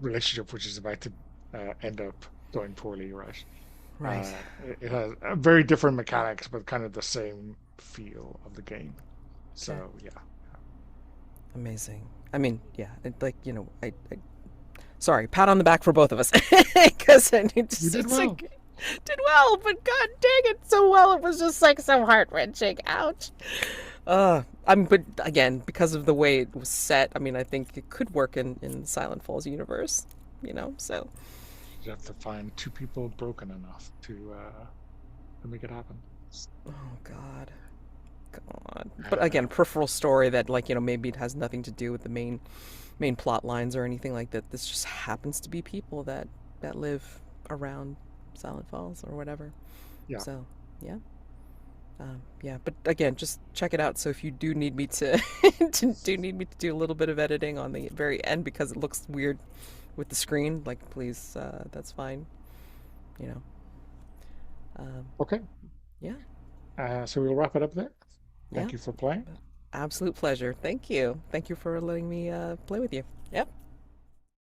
relationship which is about to end up going poorly, right? Right. It has very different mechanics, but kind of the same feel of the game. Okay. So yeah, Amazing. I mean, yeah, like, I sorry, pat on the back for both of us because you did it's well. like did well, but god dang it, so well. It was just like so heart wrenching. Ouch. But again, because of the way it was set, I mean, I think it could work in Silent Falls universe, So, You have to find two people broken enough to make it happen. oh god, God. But again, Uh, peripheral story that like maybe it has nothing to do with the main plot lines or anything like that. This just happens to be people that live around Silent Falls or whatever. yeah. So, yeah. Yeah, but again, just check it out. So if you do need me to, do need me to do a little bit of editing on the very end because it looks weird with the screen, like please, that's fine. You know, um, Okay. yeah, So we'll wrap it up there. yeah. Thank you for playing. Absolute pleasure. Thank you. Thank you for letting me play with you. Yep.